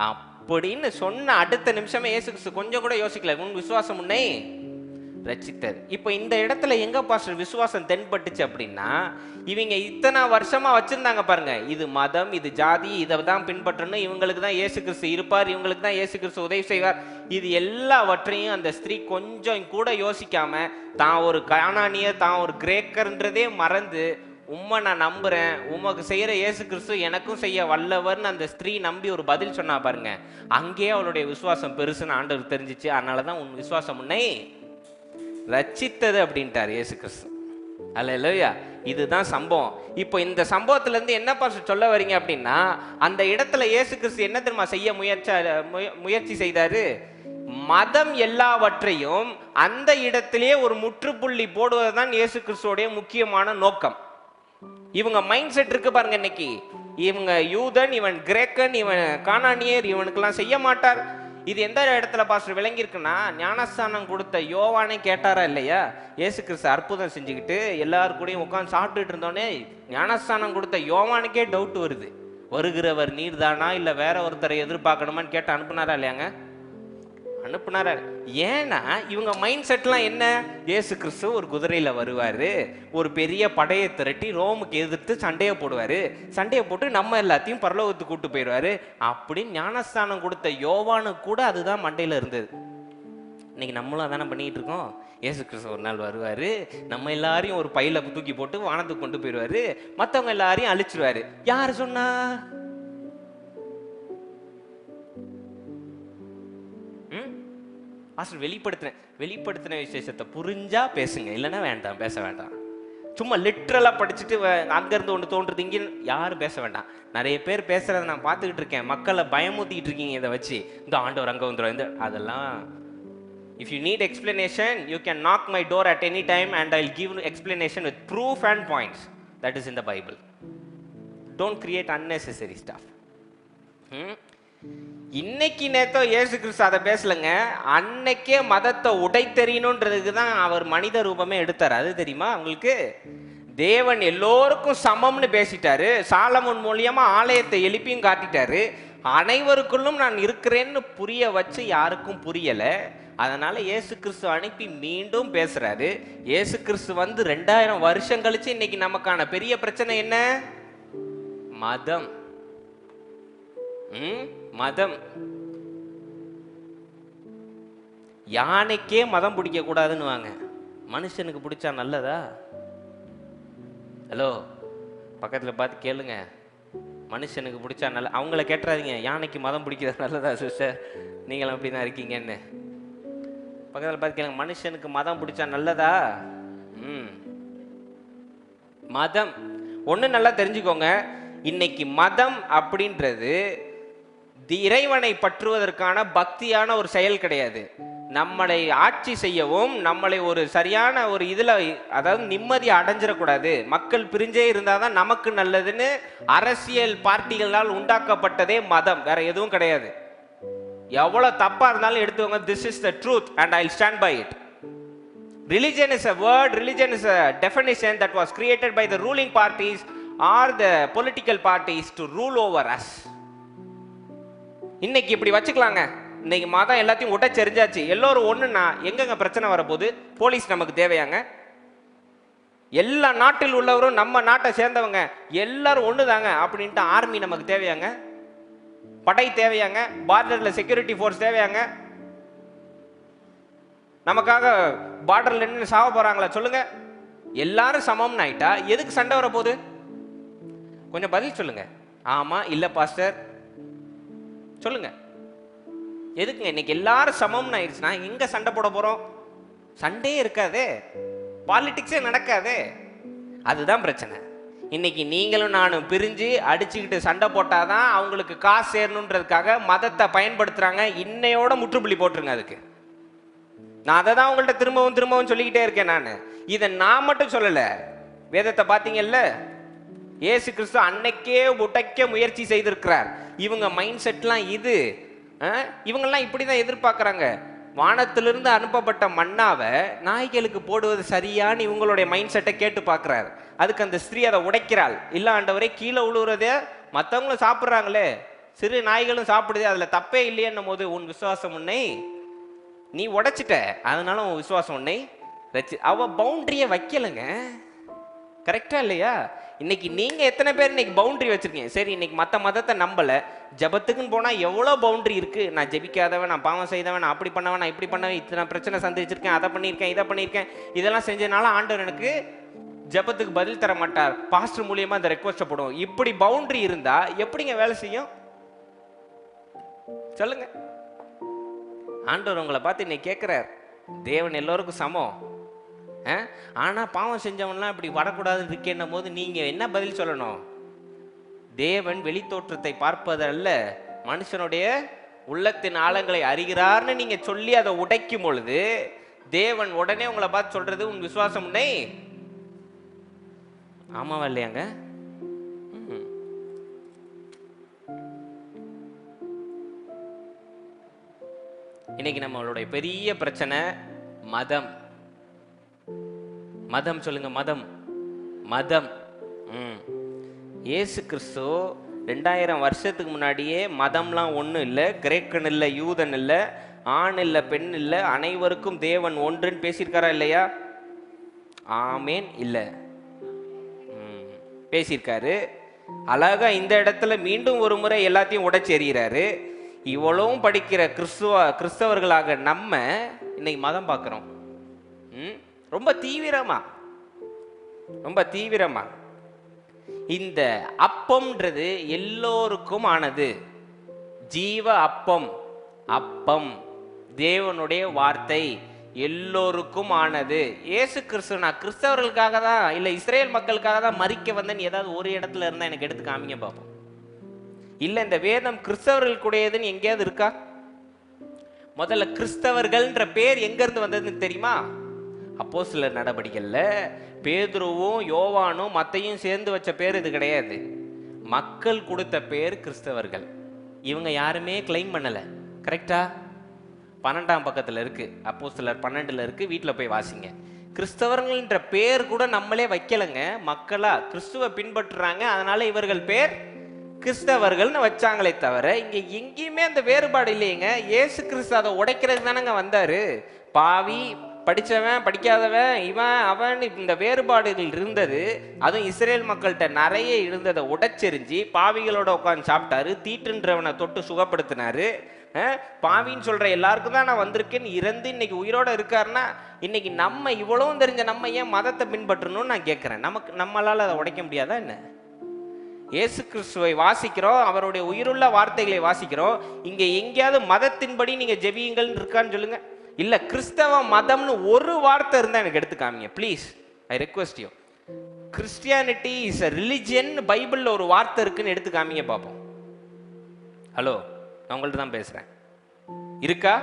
அப்படின்னு சொன்ன அடுத்த நிமிஷமே இயேசு கிறிஸ்து கொஞ்சம் கூட யோசிக்கல, உன் விசுவாசம் உன்னை ரட்சித்தது. இப்போ இந்த இடத்துல எங்க பாஸ்டர் விசுவாசம் தென்பட்டுச்சு அப்படின்னா, இவங்க இத்தனை வருஷமா வச்சிருந்தாங்க பாருங்க, இது மதம், இது ஜாதி, இதை தான் பின்பற்றணும், இவங்களுக்கு தான் இயேசு கிறிஸ்து இருப்பார், இவங்களுக்கு தான் இயேசு கிறிஸ்து உதவி செய்வார், இது எல்லாவற்றையும் அந்த ஸ்திரீ கொஞ்சம் கூட யோசிக்காம தான் ஒரு கானானியர், தான் ஒரு கிரேக்கர்ன்றதே மறந்து, உம்மை நான் நம்புறேன், உமக்கு செய்யற இயேசு கிறிஸ்து எனக்கும் செய்ய வல்லவர்னு அந்த ஸ்திரீ நம்பி ஒரு பதில் சொன்னா பாருங்க, அங்கேயே அவளுடைய விசுவாசம் பெருசுன்னு ஆண்டவர் தெரிஞ்சிச்சு. அதனாலதான் உன் விசுவாசம் உன்னை ரட்சித்தது அப்படின்ட்டார் இயேசு கிறிஸ்து. அல்லேலூயா. இதுதான் சம்பவம். இப்போ இந்த சம்பவத்துல இருந்து என்ன பாஸ்டர் சொல்ல வரீங்க அப்படின்னா, அந்த இடத்துல இயேசு கிறிஸ்து என்ன தெரியுமா செய்ய முயற்சி செய்தாரு, மதம் எல்லாவற்றையும் அந்த இடத்திலேயே ஒரு முற்றுப்புள்ளி போடுவதுதான் இயேசு கிறிஸ்துவோடைய முக்கியமான நோக்கம். இவங்க மைண்ட் செட் இருக்கு பாருங்க, இன்னைக்கு இவங்க யூதன், இவன் கிரேக்கன், இவன் கானானியர், இவனுக்கெல்லாம் செய்ய மாட்டார். இது எந்த இடத்துல பாஸ்டர் விளங்கி இருக்குன்னா, ஞானஸ்தானம் கொடுத்த யோவானே கேட்டாரா இல்லையா, இயேசு கிறிஸ்து அற்புதம் செஞ்சுக்கிட்டு எல்லாரு கூடயும் உட்காந்து சாப்பிட்டுட்டு இருந்தோன்னே யோவானஸ்தானம் கொடுத்த யோவானுக்கே டவுட் வருது, வருகிறவர் நீர் தானா இல்ல வேற ஒருத்தரை எதிர்பார்க்கணுமான்னு கேட்டு அனுப்புனாரா இல்லையாங்க? அனுப்புனார. ஏன்னா இவங்க மைண்ட் செட்லாம் என்ன, இயேசு கிறிஸ்து ஒரு குதிரையில வருவாரு, ஒரு பெரிய படையை திரட்டி ரோமுக்கு எதிர்த்து சண்டையை போடுவாரு, சண்டையை போட்டு நம்ம எல்லாத்தையும் பரலோகத்துக்கு கூட்டு போயிடுவாரு அப்படின்னு ஞானஸ்தானம் கொடுத்த யோவானு கூட அதுதான் மண்டையில இருந்தது. இன்னைக்கு நம்மளும் அதானே பண்ணிட்டு இருக்கோம். இயேசு கிறிஸ்து ஒரு நாள் வருவாரு, நம்ம எல்லாரையும் ஒரு பையில தூக்கி போட்டு வானத்துக்கு கொண்டு போயிடுவாரு, மற்றவங்க எல்லாரையும் அழிச்சிருவாரு. யாரு சொன்னா? வெளிப்படுத்தின விசேஷத்தை புரிஞ்சா பேசுங்க, இல்லைன்னா வேண்டாம், பேச வேண்டாம். சும்மா லிட்ரலா படிச்சுட்டு அங்கிருந்து ஒன்று தோன்றுறது இங்கே யாரும் பேச வேண்டாம். நிறைய பேர் பேசுறதை நான் பார்த்துக்கிட்டு இருக்கேன், மக்களை பயமுத்திக்கிட்டு இருக்கீங்க இதை வச்சு, இந்த ஆண்டவர் அங்கே வந்துடும், இந்த அதெல்லாம் If you need explanation, you can knock my door at any time and I'll give explanation with proof and points. That is in the Bible. Don't create unnecessary stuff. இன்னைக்கு நேத்தோ இயேசு கிறிஸ்து அதை பேசலங்க. அன்னைக்கே மதத்தை உடைத்தெறியணுன்றதுக்கு தான் அவர் மனித ரூபமே எடுத்தார். அது தெரியுமா உங்களுக்கு? தேவன் எல்லோருக்கும் சமம்னு பேசிட்டாரு. சாலமோன் மூலியமா ஆலயத்தை எழுப்பியும் காட்டிட்டாரு. அனைவருக்குள்ளும் நான் இருக்கிறேன்னு புரிய வச்சு யாருக்கும் புரியல. அதனால இயேசு கிறிஸ்து அனுப்பி மீண்டும் பேசுறாரு. இயேசு கிறிஸ்து வந்து 2000 வருஷம் கழிச்சு இன்னைக்கு நமக்கான பெரிய பிரச்சனை என்ன? மதம். மதம். யானைக்கே மதம் பிடிக்க கூடாதுன்னு வாங்க, மனுஷனுக்கு பிடிச்சா நல்லதா? ஹலோ, பக்கத்துல பார்த்து கேளுங்க. மனுஷனுக்கு பிடிச்சா நல்ல, அவங்கள கேட்டுறாதீங்க யானைக்கு மதம் பிடிக்கிறது நல்லதா சிஸ்டர், நீங்களும் அப்படி தான் இருக்கீங்கன்னு. பக்கத்தில் பார்த்து கேளுங்க, மனுஷனுக்கு மதம் பிடிச்சா நல்லதா? மதம் ஒன்று நல்லா தெரிஞ்சுக்கோங்க. இன்னைக்கு மதம் அப்படின்றது இறைவனை பற்றுவதற்கான பக்தியான ஒரு செயல் கிடையாது. நம்மளை ஆட்சி செய்யவும், நம்மளை ஒரு சரியான ஒரு இதில், அதாவது நிம்மதியை அடைஞ்சிடக்கூடாது, மக்கள் பிரிஞ்சே இருந்தால் தான் நமக்கு நல்லதுன்னு அரசியல் பார்ட்டிகளால் உண்டாக்கப்பட்டதே மதம், வேற எதுவும் கிடையாது. எவ்வளோ தப்பாக இருந்தாலும் எடுத்துக்கோங்க. This is the truth and I stand by it. Religion is a word, religion is a definition that was created by the ruling parties or the political parties to rule over us. இன்னைக்கு இப்படி வச்சுக்கலாங்க. இன்னைக்கு மதம் எல்லாத்தையும் உடைச்செறிஞ்சாச்சு, எல்லோரும் ஒண்ணுன்னா எங்கங்க பிரச்சனை வரப்போகுது? போலீஸ் நமக்கு தேவையாங்க? எல்லா நாட்டில் உள்ளவரும் நம்ம நாட்டை சேர்ந்தவங்க எல்லாரும் ஒண்ணுதாங்க அப்படின்ட்டு ஆர்மி நமக்கு தேவையாங்க? படை தேவையாங்க? பார்டர்ல செக்யூரிட்டி ஃபோர்ஸ் தேவையாங்க? நமக்காக பார்டர்ல நின்று சாவ போறாங்களா சொல்லுங்க? எல்லாரும் சமம்னு ஆயிட்டா எதுக்கு சண்டை வர போகுது? கொஞ்சம் பதில் சொல்லுங்க. ஆமா இல்ல பாஸ்டர் சொல்லுங்க. எதுக்குங்க? இன்னைக்கு எல்லாரும் சமம்னு ஆயிடுச்சுன்னா எங்க சண்டை போட போறோம்? சண்டே இருக்காதே, பாலிடிக்ஸே நடக்காதே. அதுதான் பிரச்சனை. இன்னைக்கு நீங்களும் நானும் பிரிஞ்சு அடிச்சுக்கிட்டு சண்டை போட்டாதான் அவங்களுக்கு காசு சேரணுன்றதுக்காக மதத்தை பயன்படுத்துறாங்க. இன்னையோட முற்றுப்புள்ளி போட்டுருங்க அதுக்கு. நான் அதை தான் உங்கள்கிட்ட திரும்பவும் சொல்லிக்கிட்டே இருக்கேன். நான் இதை நான் மட்டும் சொல்லல, வேதத்தை பார்த்தீங்கல்ல, இயேசு கிறிஸ்து அன்னைக்கே உடைக்க முயற்சி செய்திருக்கிறார். இவங்க மைண்ட் செட்லாம் இது, இவங்கெல்லாம் இப்படிதான் எதிர்பார்க்கறாங்க. வானத்திலிருந்து அனுப்பப்பட்ட மன்னாவை நாய்களுக்கு போடுவது சரியான்னு இவங்களுடைய மைண்ட் செட்டை கேட்டு பார்க்கிறார். அதுக்கு அந்த ஸ்திரீ அதை உடைக்கிறாள். இல்ல ஆண்டவரே, கீழே உழுவுறதே மற்றவங்களும் சாப்பிட்றாங்களே, சிறு நாய்களும் சாப்பிடுதே, அதுல தப்பே இல்லையன்னும் போது உன் விசுவாசம் உன்னை நீ உடைச்சிட்ட, அதனால உன் விசுவாசம் உன்னை வச்சு. அவ பவுண்டரியை வைக்கலைங்க. கரெக்டா இல்லையா? இன்னைக்கு நீங்க எத்தனை பேர் இன்னைக்கு பவுண்டரி வச்சிருக்கீங்க? சரி, இன்னைக்கு மற்ற மதத்தை நம்பல, ஜபத்துக்குன்னு போனா எவ்வளோ பவுண்டரி இருக்கு. நான் ஜெபிக்காதவன், நான் பாவம் செய்தவன், நான் அப்படி பண்ணவன், நான் இப்படி பண்ணவன், இத்தனை பிரச்சனை சந்திச்சிருக்கேன், அதை பண்ணியிருக்கேன், இதை பண்ணியிருக்கேன், இதெல்லாம் செஞ்சதுனால ஆண்டவர் எனக்கு ஜபத்துக்கு பதில் தர மாட்டார், பாஸ்டர் மூலியமா அந்த ரெக்வஸ்ட் போடுவோம். இப்படி பவுண்டரி இருந்தா எப்படிங்க வேலை செய்யும் சொல்லுங்க? ஆண்டவர் உங்களை பார்த்து இன்னைக்கு கேட்கிறார், தேவன் எல்லோருக்கும் சமம், ஆனா பாவம் செஞ்சவன்லாம் இப்படி வரக்கூடாதுன்னு இருக்கேன்னும் போது நீங்க என்ன பதில் சொல்லணும்? தேவன் வெளித்தோற்றத்தை பார்ப்பதல்ல, மனுஷனுடைய உள்ளத்தின் ஆழங்களை அறிகிறார்னு நீங்க சொல்லி அதை உடைக்கும் பொழுது தேவன் உடனே உங்களை பார்த்து சொல்றது, உன் விசுவாசம் உன்னை. ஆமாவா இல்லையாங்க? இன்னைக்கு நம்மளுடைய பெரிய பிரச்சனை மதம். மதம் சொல்லுங்க, மதம். மதம். இயேசு கிறிஸ்து 2000 வருஷத்துக்கு முன்னாடியே மதம்லாம் ஒன்றும் இல்லை, கிரேக்கன் இல்லை, யூதன் இல்லை, ஆண் இல்லை, பெண் இல்லை, அனைவருக்கும் தேவன் ஒன்றுன்னு பேசியிருக்காரா இல்லையா? ஆமேன். இல்லை, பேசியிருக்காரு. அழகா இந்த இடத்துல மீண்டும் ஒரு முறை எல்லாத்தையும் உடைச்சு எறிகிறாரு. இவ்வளவும் படிக்கிற கிறிஸ்தவர்களாக நம்ம இன்னைக்கு மதம் பார்க்கிறோம். ரொம்ப தீவிரமா. இந்த அப்பம்ன்றது எல்லோருக்கும் ஆனது. ஜீவ அப்பம், அப்பம் தேவனுடைய வார்த்தை, எல்லோருக்கும் ஆனது. இயேசு கிறிஸ்து நான் கிறிஸ்தவர்களுக்காக தான் இல்லை இஸ்ரேல் மக்களுக்காக தான் மரிக்க வந்தேன்னு ஏதாவது ஒரு இடத்துல இருந்தா எனக்கு எடுத்து காமிங்க பார்ப்போம். இல்ல இந்த வேதம் கிறிஸ்தவர்களுக்குடையதுன்னு எங்கேயாவது இருக்கா? முதல்ல கிறிஸ்தவர்கள்ன்ற பேர் எங்க இருந்து வந்ததுன்னு தெரியுமா? அப்போஸ்தலர் நடவடிக்கைகள்ல பேதுருவும் யோவானும் மத்தையும் சேர்ந்து வச்ச பேர் இது கிடையாது. மக்கள் கொடுத்த பேர் கிறிஸ்தவர்கள். இவங்க யாருமே கிளைம் பண்ணல. கரெக்டா? 12ஆம் பக்கத்துல இருக்கு, அப்போஸ்தலர் 12ல இருக்கு, வீட்டில் போய் வாசிங்க. கிறிஸ்தவர்கள்ன்ற பேர் கூட நம்மளே வைக்கலங்க. மக்களா கிறிஸ்துவ பின்பற்றுறாங்க, அதனால இவர்கள் பேர் கிறிஸ்தவர்கள்னு வச்சாங்களே தவிர இங்க எங்கேயுமே அந்த வேறுபாடு இல்லையேங்க. இயேசு கிறிஸ்து அதை உடைக்கிறதுக்கு தானங்க வந்தாரு. பாவி, படிச்சவன், படிக்காதவன், இவன் அவன், இந்த வேறுபாடுகள் இருந்தது. அதுவும் இஸ்ரேல் மக்கள்கிட்ட நிறைய இருந்ததை உடைச்செறிஞ்சி பாவிகளோட உட்காந்து சாப்பிட்டாரு. தீட்டுன்றவனை தொட்டு சுகப்படுத்தினாரு. பாவின்னு சொல்ற எல்லாருக்கும் தான் நான் வந்திருக்கேன்னு இறந்து இன்னைக்கு உயிரோட இருக்காருன்னா, இன்னைக்கு நம்ம இவ்வளவும் தெரிஞ்ச நம்ம ஏன் மதத்தை பின்பற்றணும்னு நான் கேட்கிறேன். நம்மளால அதை உடைக்க முடியாதா என்ன? இயேசு கிறிஸ்துவை வாசிக்கிறோம், அவருடைய உயிருள்ள வார்த்தைகளை வாசிக்கிறோம். இங்க எங்கேயாவது மதத்தின்படி நீங்க ஜெபியுங்கள் இருக்கான்னு சொல்லுங்க. இல்ல கிறிஸ்தவ மதம்னு ஒரு வார்த்தை இருந்தா எனக்கு எடுத்து காமிங்க please. I request you. Christianity is a religion பைபிள்ல ஒரு வார்த்தை இருக்குன்னு எடுத்து காமிங்க பார்ப்போம். ஹலோ, நான் உங்கள்ட்ட தான் பேசுறேன். இருக்கா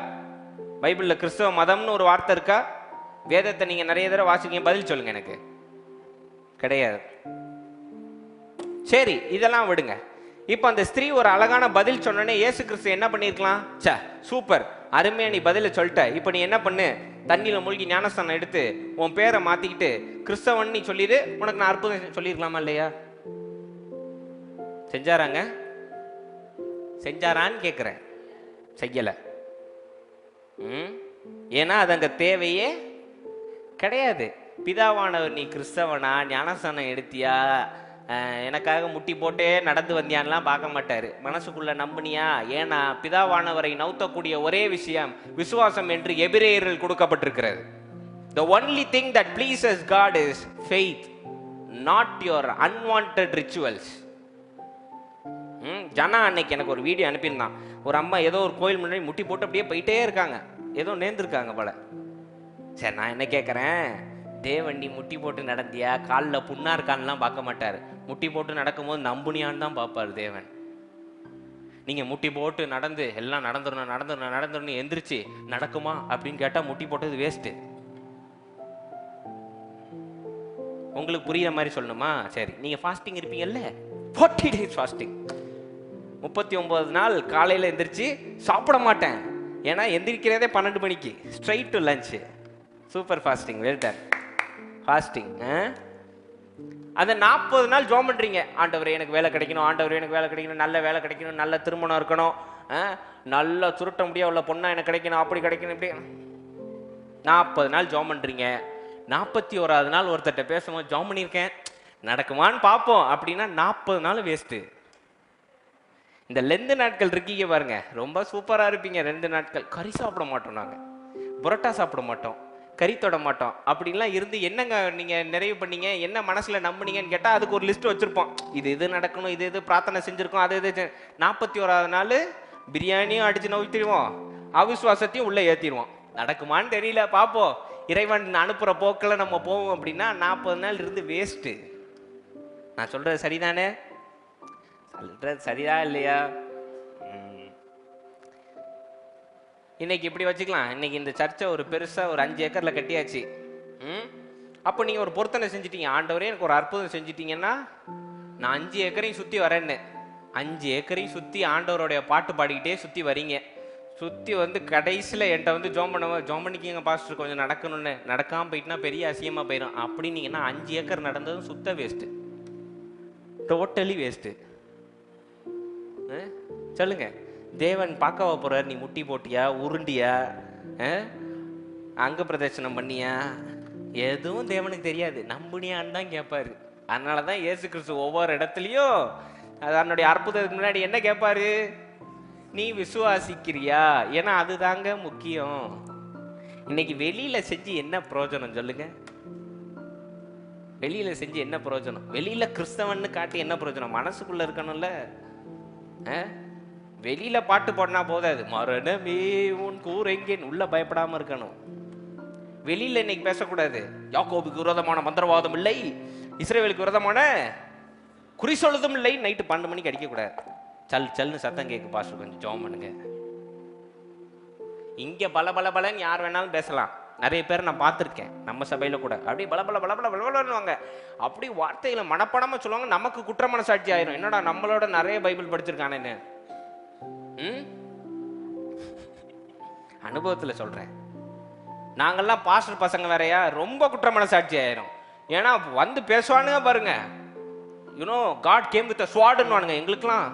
பைபிள்ல கிறிஸ்தவ மதம்னு ஒரு வார்த்தை இருக்கா? வேதத்தை நீங்க நிறைய தடவை வாசிக்க, பதில் சொல்லுங்க எனக்கு. கிடையாது. சரி, இதெல்லாம் விடுங்க. இப்ப அந்த ஸ்திரீ ஒரு அழகான பதில் சொன்னோன்னே இயேசு கிறிஸ்து என்ன பண்ணிருக்கலாம்? சே சூப்பர், அருமையா நீ பதில சொல்லிட்ட, இப்ப நீ என்ன பண்ணு, தண்ணியில மூழ்கி ஞானஸ்தானம் எடுத்து உன் பேரை மாத்திக்கிட்டு கிறிஸ்தவன் நீ சொல்லிடு, உனக்கு நான் அற்புதம் சொல்லிருக்கலாமா இல்லையா? செஞ்சாராங்க? செஞ்சாரான்னு கேட்கிறேன். செய்யல. ஏன்னா அது அங்க தேவையே கிடையாது. பிதாவானவர் நீ கிறிஸ்தவனா, ஞானஸ்தானம் எடுத்தியா, எனக்காக முட்டி போட்டே நடந்து வந்தியான்லாம் பார்க்க மாட்டாரு. மனசுக்குள்ள நம்பினியா? ஏன்னா பிதாவானவரை நவுத்தக்கூடிய ஒரே விஷயம் விசுவாசம் என்று எபிரேயரில் கொடுக்கப்பட்டிருக்கிறது. The only thing that pleases God is faith, not your unwanted rituals. ஜனா அன்னைக்கு எனக்கு ஒரு வீடியோ அனுப்பியிருந்தான். ஒரு அம்மா ஏதோ ஒரு கோயில் முன்னாடி முட்டி போட்டு அப்படியே போயிட்டே இருக்காங்க, ஏதோ நேர்ந்துருக்காங்க போல. சரி, நான் என்ன கேட்குறேன், தேவன் நீ முட்டி போட்டு நடந்தியா, காலில் புண்ணா இருக்கான்லாம் பார்க்க மாட்டார். முட்டி போட்டு நடக்கும்போது நம்புனியான்னு தான் பார்ப்பார் தேவன். நீங்கள் முட்டி போட்டு நடந்து எல்லாம் நடந்துடணும் எந்திரிச்சு நடக்குமா அப்படின்னு கேட்டால் முட்டி போட்டது வேஸ்ட்டு. உங்களுக்கு புரியுற மாதிரி சொல்லணுமா? சரி, நீங்கள் ஃபாஸ்டிங் இருப்பீங்கல்ல, 40 days ஃபாஸ்டிங், 39 நாள் காலையில் எந்திரிச்சு சாப்பிட மாட்டேன், ஏன்னா எந்திரிக்கிறதே 12 மணிக்கு, straight to lunch. Super fasting, well done fasting. அந்த 40 நாள் ஜோம் பண்றீங்க, ஆண்டவரே எனக்கு வேலை கிடைக்கணும், ஆண்டவரே எனக்கு வேலை கிடைக்கணும், நல்ல வேலை கிடைக்கணும், நல்ல திருமணம் இருக்கணும், நல்லா சுருட்ட முடியா உள்ள பொண்ணா எனக்கு கிடைக்கணும், அப்படி கிடைக்கணும், இப்படி 40 நாள் ஜோம் பண்றீங்க. 41வது நாள் ஒருத்தட்ட பேசும்போது ஜோம் பண்ணியிருக்கேன் நடக்குமான்னு பார்ப்போம் அப்படின்னா 40 நாள் வேஸ்ட்டு. இந்த லெந்து நாட்கள் இருக்கீங்க பாருங்க, ரொம்ப சூப்பரா இருப்பீங்க. 2 நாட்கள் கறி சாப்பிட மாட்டோம், நாங்க புரோட்டா சாப்பிட மாட்டோம், கறி தொட மாட்டோம், அப்படின்லாம் இருந்து என்னங்க நீங்க நிறைவு பண்ணீங்க, என்ன மனசுல நம்புனீங்கன்னு கேட்டா அதுக்கு ஒரு லிஸ்ட் வச்சிருப்போம். இது நடக்கணும், இது பிரார்த்தனை செஞ்சிருக்கோம், அது 41வது நாள் பிரியாணியும் அடிச்சு நோய்த்திடுவோம், அவிசுவாசத்தையும் உள்ள ஏத்திடுவோம். நடக்குமான்னு தெரியல, பார்ப்போம், இறைவன் அனுப்புற போக்கில் நம்ம போவோம் அப்படின்னா 40 நாள் இருந்து வேஸ்ட்டு. நான் சொல்றது சரிதானே? சொல்றது சரியா இல்லையா? இன்னைக்கு இப்படி வச்சுக்கலாம். இன்னைக்கு இந்த சர்ச்சை ஒரு பெருசா ஒரு 5 ஏக்கர்ல கட்டியாச்சு. அப்போ நீங்க ஒரு பொருத்தனை செஞ்சிட்டீங்க, ஆண்டவரே எனக்கு ஒரு அற்புதம் செஞ்சிட்டீங்கன்னா நான் 5 ஏக்கரையும் சுத்தி வரேன்னு. 5 ஏக்கரையும் சுத்தி ஆண்டவருடைய பாட்டு பாடிக்கிட்டே சுத்தி வரீங்க. சுத்தி வந்து கடைசியில் என்கிட்ட வந்து ஜோம் பண்ணிக்கிங்க பாஸ்டர் கொஞ்சம் நடக்கணும்னு, நடக்காம போயிட்டுனா பெரிய அசியமா போயிடும் அப்படின்னீங்கன்னா 5 ஏக்கர் நடந்ததும் சுத்த வேஸ்ட்டு, டோட்டலி வேஸ்ட்டு. சொல்லுங்க, தேவன் பார்க்கவா போறார்? நீ முட்டி போட்டியா, உருண்டியா, அங்க பிரதட்சணம் பண்ணியா, எதுவும் தேவனுக்கு தெரியாது. நம்புனியான்னு தான் கேட்பாரு. அதனாலதான் இயேசு கிறிஸ்து ஒவ்வொரு இடத்துலயும் அதனுடைய அற்புதத்துக்கு முன்னாடி என்ன கேட்பாரு? நீ விசுவாசிக்கிறியா? ஏன்னா அதுதாங்க முக்கியம். இன்னைக்கு வெளியில செஞ்சு என்ன பிரயோஜனம் சொல்லுங்க? வெளியில செஞ்சு என்ன பிரயோஜனம்? வெளியில கிறிஸ்தவன்னு காட்டி என்ன பிரயோஜனம்? மனசுக்குள்ள இருக்கணும்ல. வெளியில பாட்டு பாடினா போதாது, மரணமே உன் கூரெங்கேன் உள்ள பயப்படாம இருக்கணும். வெளியில இன்னைக்கு பேசக்கூடாது, யாக்கோபுக்கு விரோதமான மந்திரவாதம் இல்லை, இஸ்ரவேலுக்கு விரோதமான குறி சொல்லுதும் இல்லை, நைட்டு 12 மணிக்கு அடிக்க கூடாது. சல் சல்னு சத்தம் கேட்கு, பாஸ்டர் கொஞ்சம் ஜெபம் பண்ணுங்க. இங்கே பல பல பலன்னு யார் வேணாலும் பேசலாம். நிறைய பேர் நான் பார்த்துருக்கேன் நம்ம சபையில் கூட. அப்படியே பல பல பல பல பலவாங்க, அப்படி வார்த்தைகளை மனப்படாமல் சொல்லுவாங்க. நமக்கு குற்ற மனசாட்சி ஆயிரும், என்னடா நம்மளோட நிறைய பைபிள் படிச்சிருக்கானேன்னு. அனுபவத்தில் சொல்கிறேன். நாங்கள்லாம் பாஸ்டர் பசங்க வேறையா, ரொம்ப குற்ற மனசாட்சி ஆயிரும். ஏன்னா வந்து பேசுவானுங்க பாருங்க, யூனோ காட் கேம் வித் ஸ்வார்டுன்னு வானுங்க. எங்களுக்கெல்லாம்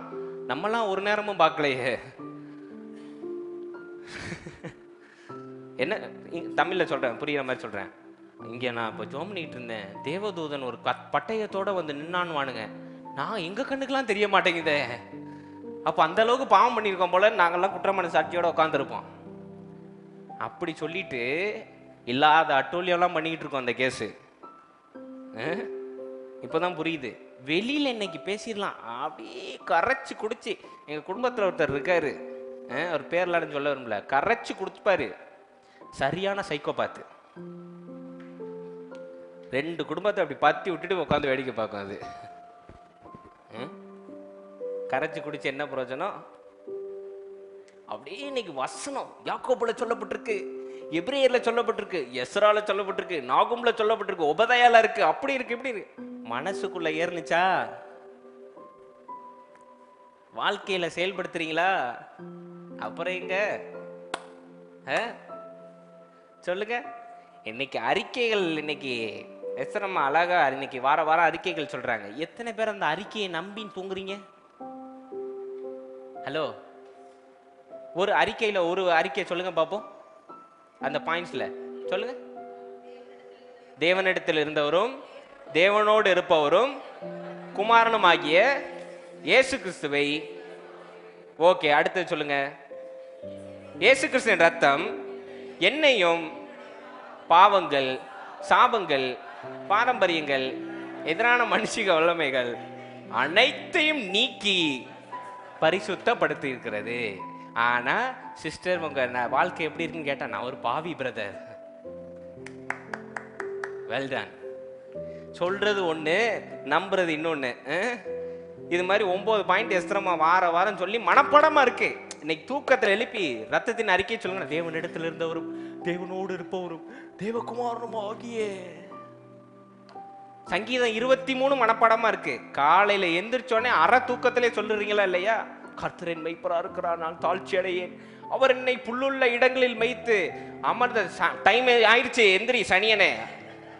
நம்மலாம் ஒரு நேரமும் பார்க்கலையே. என்ன தமிழில் சொல்கிறேன், புரியுற மாதிரி சொல்கிறேன். இங்கே நான் இப்போ ஜோம் பண்ணிக்கிட்டு இருந்தேன், தேவதூதன் ஒரு பட்டயத்தோடு வந்து நின்னான்வானுங்க. நான் எங்கள் கண்ணுக்கெல்லாம் தெரிய மாட்டேங்குதே. அப்போ அந்த அளவுக்கு பாவம் பண்ணியிருக்கோம் போல நாங்கள்லாம் குற்றமான சாட்சியோடு உட்காந்துருப்போம். அப்படி சொல்லிட்டு இல்லாத அட்டூழியெல்லாம் பண்ணிக்கிட்டு இருக்கோம் அந்த கேஸு. இப்போ தான் புரியுது. வெளியில் இன்னைக்கு பேசிடலாம், அப்படியே கரைச்சி குடிச்சு. எங்கள் குடும்பத்தில் ஒருத்தர் இருக்காரு, அவர் பேர்லான்னு சொல்ல விரும்பல, கரைச்சி குடிச்சுப்பாரு. சரியான சைக்கோபாத்து. 2 குடும்பத்தை அப்படி பத்தி விட்டுட்டு உட்காந்து வேடிக்கை பார்க்கும். அது கரைச்சி குடிச்சு என்ன பிரயோஜனம்? அப்படியே இன்னைக்கு வசனம் யாக்கோபுல சொல்லப்பட்டிருக்கு, எபிரேயர்ல சொல்லப்பட்டிருக்கு, எஸ்ரால சொல்லப்பட்டிருக்கு, நாகும்ல சொல்லப்பட்டிருக்கு, உபதயால இருக்கு, அப்படி இருக்கு இப்படி இருக்கு. மனசுக்குள்ள ஏறுனுச்சா? வாழ்க்கையில செயல்படுத்துறீங்களா? அப்புறம் எங்க சொல்லுங்க. இன்னைக்கு அறிக்கைகள், இன்னைக்கு எஸ்ரம்மா அழகா இன்னைக்கு வார வாரம் அறிக்கைகள் சொல்றாங்க. எத்தனை பேர் அந்த அறிக்கையை நம்பி தூங்குறீங்க? ஹலோ, ஒரு அறிக்கையில ஒரு அறிக்கை சொல்லுங்க பாப்போம். அந்த பாயிண்ட்ஸ்ல சொல்லுங்க. தேவனிடத்தில் இருந்தவரும் தேவனோடு இருப்பவரும் குமாரனும் ஆகிய இயேசு கிறிஸ்துவை. ஓகே, அடுத்தது சொல்லுங்க. இயேசு கிறிஸ்துவின் ரத்தம் என்னையும் பாவங்கள், சாபங்கள், பாரம்பரியங்கள், எதிரான மனுஷிக வல்லமைகள் அனைத்தையும் நீக்கி பரிசுத்தப்படுத்தி இருக்கிறது. ஆனா சிஸ்டர், உங்க வாழ்க்கை எப்படி இருக்குன்னு கேட்டா, நான் ஒரு பாவி பிரதர். Well done. சொல்றது ஒண்ணு, நம்புறது இன்னொன்னு. இது மாதிரி 9 பாயிண்ட் எஸ்திரமா வார வாரம் சொல்லி மனப்படமா இருக்கு. இன்னைக்கு தூக்கத்தில் எழுப்பி ரத்தத்தின் அறிக்கை சொல்லுங்க. தேவனிடத்தில் இருந்தவரும் தேவனோடு இருப்பவரும் தேவகுமாரனும் ஆகிய. சங்கீதம் 23 மனப்படமா இருக்கு. காலையில எந்திரிச்சோடனே அரை தூக்கத்திலே சொல்லுறீங்களா இல்லையா? கர்த்தர் என் மெய்ப்பரா இருக்கிறார், நான் தாழ்ச்சி அடையேன். அவர் என்னை புல்லுள்ள இடங்களில் மேய்த்து அமர்ந்த. டைம் ஆயிடுச்சு, எந்திரி சனியனே,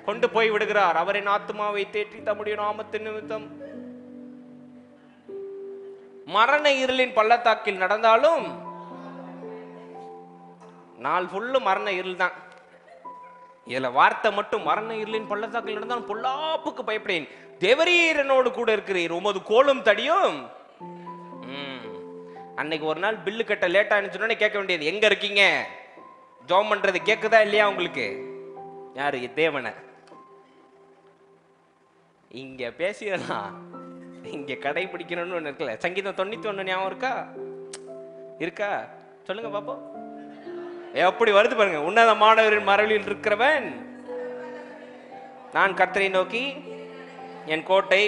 கொண்டு போய் விடுகிறார். அவரின் ஆத்மாவை தேற்றி தம்முடைய நாமத்தின் நிமித்தம். மரண இருளின் பள்ளத்தாக்கில் நடந்தாலும் நாள் ஃபுல்லு மரண இருள் தான். இதுல வார்த்தை மட்டும், மரண இருளின் பள்ளத்தாக்கில் நடந்தாலும் பொல்லாப்புக்கு பயப்படேன், தேவரீரனோடு கூட இருக்கிறீர், உமது கோலும் தடியும். அன்னைக்கு ஒரு நாள் பில்லு கட்ட லேட்டா சொன்னோன்னே கேட்க வேண்டியது, எங்க இருக்கீங்க? ஜோம் பண்றது கேக்குதா இல்லையா உங்களுக்கு? யாரு? தேவனை. இங்க பேசிடலாம், இங்க கடைபிடிக்கணும்னு ஒண்ணு இருக்குல்ல. சங்கீதம் 91 ஞாபகம் இருக்கா? இருக்கா? சொல்லுங்க பாப்போம். எப்படி வருது பாருங்க. உன்னதமானவரின் மரபில் இருக்கிறவன் நான் கர்த்தரை நோக்கி என் கோட்டை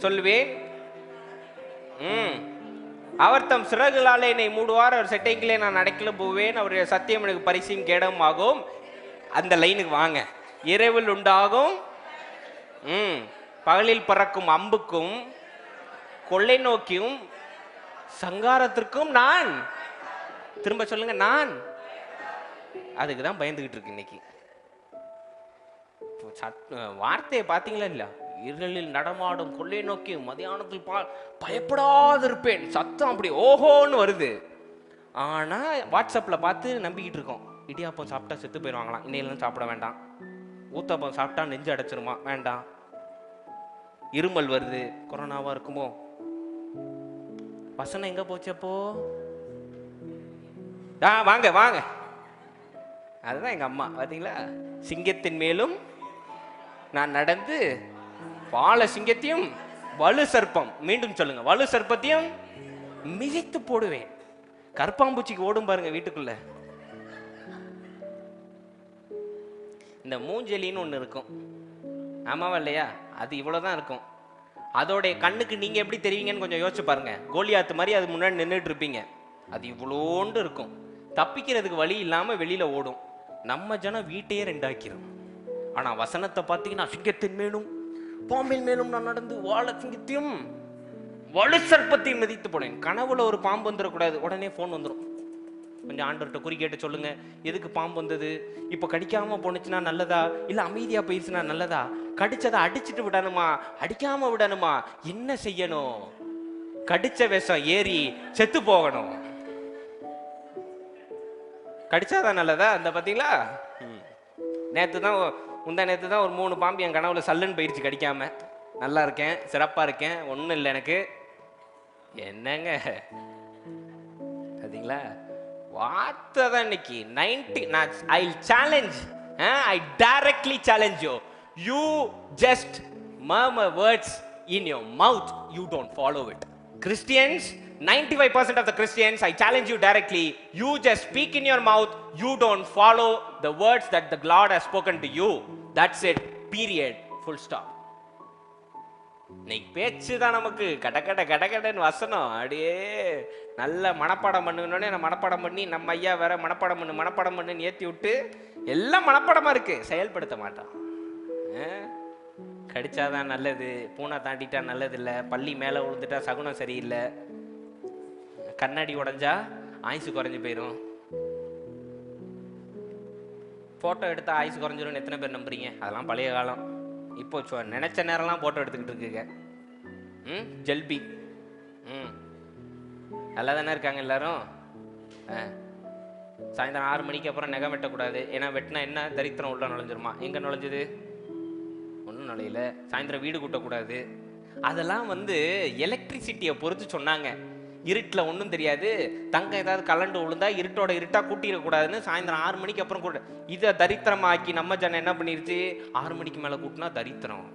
சொல்லுவேன். அவர் தம் சிறகுகளாலே என்னை மூடுவார், அவர் செட்டைகளே நான் அடைக்கல போவேன், அவருடைய சத்தியம் எனக்கு பரிசையும் கேடவும் ஆகும். அந்த லைனுக்கு வாங்க. இரவில் உண்டாகும் பகலில் பறக்கும் அம்புக்கும் கொள்ளை நோக்கியும் சங்காரத்திற்கும் நான். திரும்ப சொல்லுங்க, நான். அதுக்கு தான் பயந்துகிட்டு இருக்கு இன்னைக்கு. வார்த்தையை பார்த்தீங்களா இல்ல? இருளில் நடமாடும் கொள்ளை நோக்கி மதியானத்தில் பயப்படாது இருப்பேன். சத்தம் அப்படி ஓஹோன்னு வருது. ஆனா வாட்ஸ்அப்ல பார்த்து நம்பிக்கிட்டு இருக்கோம். இடியாப்பம் சாப்பிட்டா செத்து போயிடுவாங்களாம், இன்னையெல்லாம் சாப்பிட வேண்டாம். ஊத்தப்பம் சாப்பிட்டா நெஞ்சு அடைச்சிருமா, வேண்டாம். இருமல் வருது, கொரோனாவா இருக்குமோ? வசனம் எங்க போச்சப்போ? வாங்க வாங்க. அதுதான் எங்க அம்மா. பார்த்தீங்களா? சிங்கத்தின் மேலும் நான் நடந்து வாழ சிங்கத்தையும் வலு சர்ப்பம், மீண்டும் சொல்லுங்க, வலு சர்ப்பத்தையும் மிதித்து போடுவேன். கற்பாம்பூச்சிக்கு ஓடும் பாருங்க வீட்டுக்குள்ள. இந்த மூஞ்செலின்னு ஒன்று இருக்கும், ஆமாவா இல்லையா? அது இவ்வளோதான் இருக்கும். அதோடைய கண்ணுக்கு நீங்க எப்படி தெரிவிங்கன்னு கொஞ்சம் யோசிச்சு பாருங்க. கோலியாத்து மாதிரி அது முன்னாடி நின்றுட்டு இருப்பீங்க, அது இவ்வளோண்டு இருக்கும். தப்பிக்கிறதுக்கு வழி இல்லாம வெளியில ஓடும். நம்ம ஜனம் வீட்டையே ரெண்டாக்கிறோம். ஆனா வசனத்தை பார்த்தீங்கன்னா, சிங்கத்தின் மேலும் பாம்பின் மேலும் நான் நடந்து வாழ சிங்கத்தையும் வலு சர்ப்பத்தையும் மிதித்து போனேன். கனவுல ஒரு பாம்பு வந்துடக்கூடாது, உடனே போன் வந்துடும். கொஞ்சம் ஆண்டவர்கிட்ட குறி சொல்லுங்க, எதுக்கு பாம்பு வந்தது, இப்ப கடிக்காம போனுச்சுன்னா நல்லதா, இல்ல அமைதியா போயிடுச்சுன்னா நல்லதா, கடிச்சதை அடிச்சுட்டு விடணுமா, அடிக்காம விடணுமா, என்ன செய்யணும்? கடிச்ச விஷம் ஏறி செத்து போகணும். கடிச்சாதான் நல்லதா? அந்த பாத்தீங்களா, முந்தா நேத்து தான் ஒரு 3 பாம்பு என் கனவுல சல்லுன்னு போயிடுச்சு கடிக்காம. நல்லா இருக்கேன், சிறப்பா இருக்கேன், ஒன்றும் இல்லை எனக்கு. என்னங்க பார்த்தீங்களா, வார்த்தை தான் இன்னைக்கு 90. ஐ challenge, I directly challenge you. You just murmur words in your mouth, you don't follow it. Christians, 95% of the Christians, I challenge you directly, you just speak in your mouth, you don't follow the words that the Lord has spoken to you. That's it, period, full stop. இன்னைக்கு பேச்சு தான் நமக்கு கடன்னு வசனம் அப்படியே நல்ல மனப்பாடம் பண்ணுனோடனே நான் மனப்பாடம் பண்ணி, நம்ம ஐயா வேற மனப்பாடம் பண்ணுன்னு ஏற்றி விட்டு எல்லாம் மனப்பாடமா இருக்கு, செயல்படுத்த மாட்டான். கடிச்சாதான் நல்லது, பூனை தாண்டிட்டா நல்லது இல்லை, பள்ளி மேலே விழுந்துட்டா சகுனம் சரியில்லை, கண்ணாடி உடஞ்சா ஆயுசு குறைஞ்சு போயிடும், போட்டோ எடுத்தா ஆயுசு குறைஞ்சிரும். எத்தனை பேர் நம்புறீங்க? அதெல்லாம் பழைய காலம். இப்போ நினைச்ச நேரம்லாம் போட்டோ எடுத்துக்கிட்டு இருக்குங்க. ஜெல்பி நல்லா தானே இருக்காங்க எல்லாரும். சாயந்தரம் 6 மணிக்கு அப்புறம் நகம் வெட்டக்கூடாது, ஏன்னா வெட்டினா என்ன தரித்திரம் உள்ள நுழைஞ்சிருமா. எங்க நுழைஞ்சது? ஒன்றும் நுழையில. சாயந்தரம் வீடு கூட்டக்கூடாது. அதெல்லாம் எலக்ட்ரிசிட்டியை பொறுத்து சொன்னாங்க. இருட்டில் ஒன்றும் தெரியாது, தங்கம் ஏதாவது கலண்டு விழுந்தா இருட்டோட இருட்டா கூட்டிடக்கூடாதுன்னு சாயந்தரம் 6 மணிக்கு அப்புறம் கூட. இதை தரித்திரமாக்கி நம்ம ஜனம் என்ன பண்ணிருச்சு, 6 மணிக்கு மேலே கூட்டினா தரித்திரம்.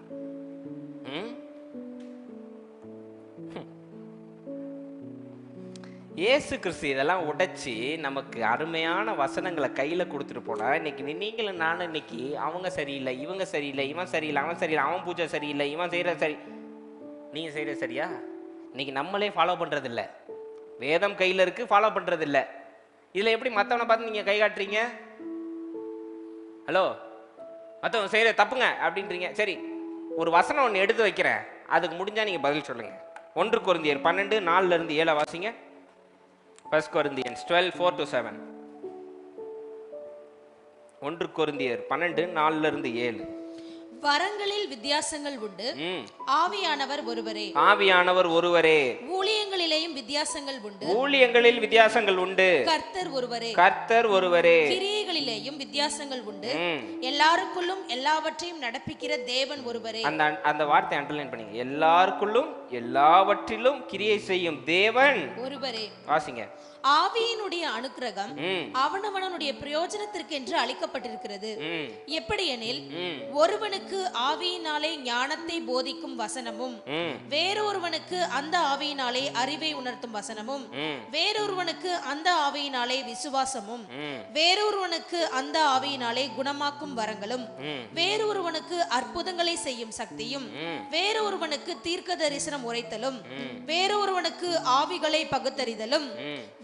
இயேசு கிறிஸ்து இதெல்லாம் உடைச்சி நமக்கு அருமையான வசனங்களை கையில கொடுத்துட்டு போனா, இன்னைக்கு நீங்களும் நானும் இன்னைக்கு அவங்க சரியில்லை, இவங்க சரியில்லை, இவன் சரியில்லை, அவன் சரியில்லை, அவன் பூஜை சரியில்லை, இவன் செய்யற சரி, நீங்க செய்யற சரியா, இன்னைக்கு நம்மளே ஃபாலோ பண்றது இல்லை. வேதம் கையில இருக்கு, ஃபாலோ பண்றது இல்லை. இதுல எப்படி மத்தவனை பார்த்து நீங்க கை காட்டுறீங்க? ஹலோ, மத்தவன் செய்யற தப்புங்க அப்படின்றீங்க. சரி, ஒரு வசனம் ஒன்று எடுத்து வைக்கிறேன், அதுக்கு முடிஞ்சா நீங்க பதில் சொல்லுங்க. 1 கொரிந்தியர் 12:4-7 வாசிங்க. 1 Corinthians 12:4-7. 1 கொரிந்தியர் 12:4-7. வரங்களில் வித்தியாசங்கள் உண்டு, ஆவியானவர் ஒருவரே. ஆவியானவர் ஒருவரே. ஊழியங்களிலேயும் வித்தியாசங்கள் உண்டு, ஊழியங்களில் வித்தியாசங்கள் உண்டு. கர்த்தர் ஒருவரே. கர்த்தர் ஒருவரே. கிரியைகளிலேயும் வித்தியாசங்கள் உண்டு, எல்லாருக்குள்ளும் எல்லாவற்றையும் நடப்பிக்கிற தேவன் ஒருவரே. அந்த வார்த்தை அண்டர்லைன் பண்ணீங்க. எல்லாருக்குள்ளும் எல்லாவற்றிலும் கிரியை செய்யும் தேவன் ஒருவரே. வாசிங்க. ஆவியினுடைய அனுக்கிரகம் அவனவனுடைய பிரயோஜனத்திற்கு என்று அளிக்கப்பட்டிருக்கிறது. எப்படி எனில், ஒருவனுக்கு ஆவியினாலே ஞானத்தை போதிக்கும் வசனமும், வேறொருவனுக்கு அந்த ஆவியினாலே அறிவை உணர்த்தும் வசனமும், வேறொருவனுக்கு அந்த ஆவியினாலே விசுவாசமும், வேறொருவனுக்கு அந்த ஆவியினாலே குணமாக்கும் வரங்களும், வேறொருவனுக்கு அற்புதங்களை செய்யும் சக்தியும், வேறொருவனுக்கு தீர்க்க தரிசனம் உரைத்தலும், வேறொருவனுக்கு ஆவிகளை பகுத்தறிதலும்,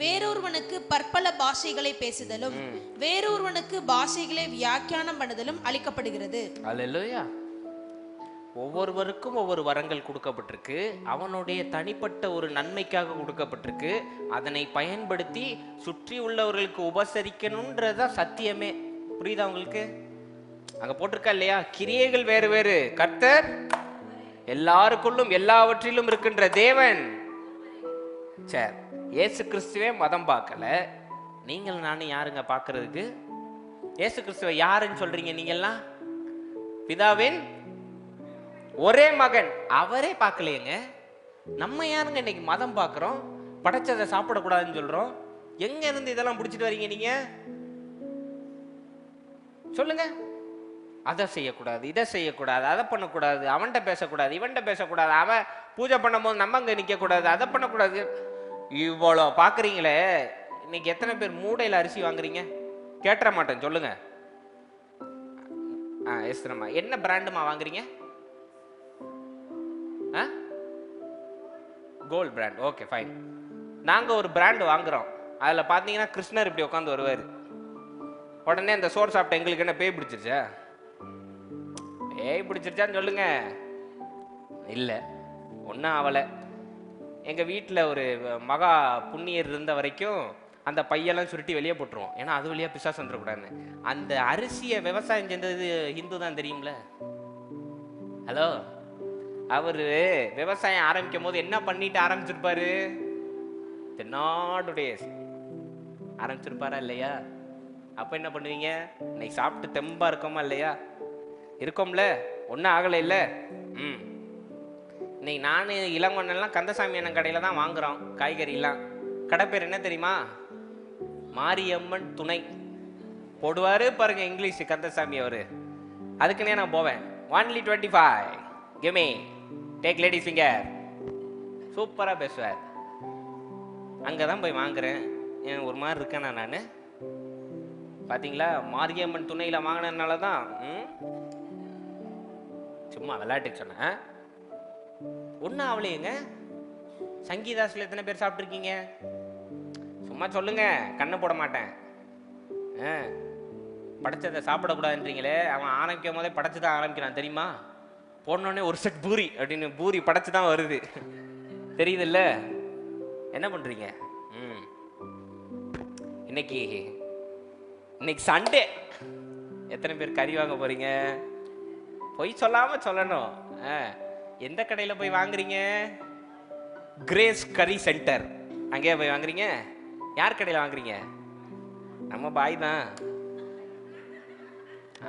வேறொருவனுக்கு பற்பல பாஷைகளை பேசுதலும், வேறொருவனுக்கு பாஷைகளை வியாக்கியானம் பண்ணுதலும் அளிக்கப்படுகிறது. அல்லேலூயா. ஒவ்வொருவருக்கும் ஒவ்வொரு வரங்கள் கொடுக்கப்பட்டிருக்கு, அவனுடைய தனிப்பட்ட ஒரு நன்மைக்காக கொடுக்கப்பட்டிருக்கு. அதனை பயன்படுத்தி சுற்றி உள்ளவர்களுக்கு உபசரிக்கணும்ன்றதா சத்தியமே. புரியுதா உங்களுக்கு? அங்க போட்டிருக்கா இல்லையா, கிரியைகள் வேறு வேறு, கர்த்தர் எல்லாருக்குள்ளும் எல்லாவற்றிலும் இருக்கின்ற தேவன். சரி, இயேசு கிறிஸ்துவே மதம் பார்க்கல, நீங்கள் நானும் யாருங்க பார்க்கறதுக்கு? இயேசு கிறிஸ்துவை யாருன்னு சொல்றீங்க நீங்கெல்லாம்? பிதாவின் ஒரே மகன், அவரே பார்க்கலையேங்க. நம்ம யாருங்க இன்னைக்கு மதம் பார்க்கிறோம், படைச்சதை சாப்பிடக்கூடாதுன்னு சொல்றோம்? எங்க இருந்து இதெல்லாம் பிடிச்சிட்டு வரீங்க நீங்க? சொல்லுங்க. அதை செய்யக்கூடாது, இதை செய்யக்கூடாது, அதை பண்ணக்கூடாது, அவன்கிட்ட பேசக்கூடாது, இவன்கிட்ட பேசக்கூடாது, அவன் பூஜை பண்ணும் போது நம்ம அங்க நிக்க கூடாது, அதை பண்ணக்கூடாது. இவ்வளோ பாக்குறீங்களே, இன்னைக்கு எத்தனை பேர் மூடையில் அரிசி வாங்குறீங்க? கேட்டுற மாட்டேன், சொல்லுங்க. எஸ்ரமா, என்ன பிராண்டுமா வாங்குறீங்க? Gold brand. Okay, fine. நாங்க ஒரு பிராண்ட் வாங்குறோம், அதில் பார்த்தீங்கன்னா கிருஷ்ணர் இப்படி உட்காந்து வருவார். உடனே அந்த சோறு சாப்பிட்ட எங்களுக்கு என்ன பேய் பிடிச்சிருச்சா? பேய் பிடிச்சிருச்சான்னு சொல்லுங்க. இல்லை, ஒன்றும் ஆகலை. எங்கள் வீட்டில் ஒரு மகா புண்ணியர் இருந்த வரைக்கும் அந்த பையெல்லாம் சுருட்டி வெளியே போட்டுருவோம். ஏன்னா அது வழியாக பிசாசு வந்துடக்கூடாதுன்னு. அந்த அரிசியை விவசாயம் செஞ்சது ஹிந்து தான், தெரியும்ல? ஹலோ, அவர் விவசாயம் ஆரம்பிக்கும் போது என்ன பண்ணிட்டு ஆரம்பிச்சிருப்பாரு? தென்னாடுடைய ஆரம்பிச்சிருப்பாரா இல்லையா? அப்போ என்ன பண்ணுவீங்க? இன்னைக்கு சாப்பிட்டு தெம்பா இருக்கோமா இல்லையா? இருக்கோம்ல, ஒன்றும் ஆகலை இல்லை. இன்னைக்கு நான் இளங்கொன்னெல்லாம் கந்தசாமி அண்ணன் கடையில் தான் வாங்குகிறோம் காய்கறிலாம். கடை பேர் என்ன தெரியுமா? மாரியம்மன் துணை போடுவார் பாருங்க, இங்கிலீஷ் கந்தசாமி அவர். அதுக்குன்னே நான் போவேன். Only 25 give me take ladies finger. சூப்பராக பேசுவார். அங்கே தான் போய் வாங்குறேன். ஏன் ஒரு மாதிரி இருக்கேனா நான்? பார்த்தீங்களா, மாரியம்மன் துணையில் வாங்கினதுனால தான். சும்மா விளையாட்டுக்கு சொன்னேன். ஒன்றும் ஆகலையேங்க. சங்கீதாஸில் எத்தனை பேர் சாப்பிட்ருக்கீங்க? சும்மா சொல்லுங்க, கண்ணை போட மாட்டேன். படைச்சதை சாப்பிடக்கூடாதுன்றீங்களே, அவன் ஆரம்பிக்கும் போதே படைச்சு தான் ஆரம்பிக்கிறான் தெரியுமா? போனோடனே ஒரு செட் பூரி அப்படின்னு பூரி படைச்சு தான் வருது, தெரியுதுல்ல? என்ன பண்ணுறீங்க? இன்னைக்கு சண்டே. எத்தனை பேர் கறி வாங்க போறீங்க? பொய் சொல்லாம சொல்லணும். எந்த கடையில் போய் வாங்குறீங்க? கிரேஸ் கறி சென்டர், அங்கேயே போய் வாங்குறீங்க. யார் கடையில் வாங்குறீங்க? நம்ம பாய் தான்.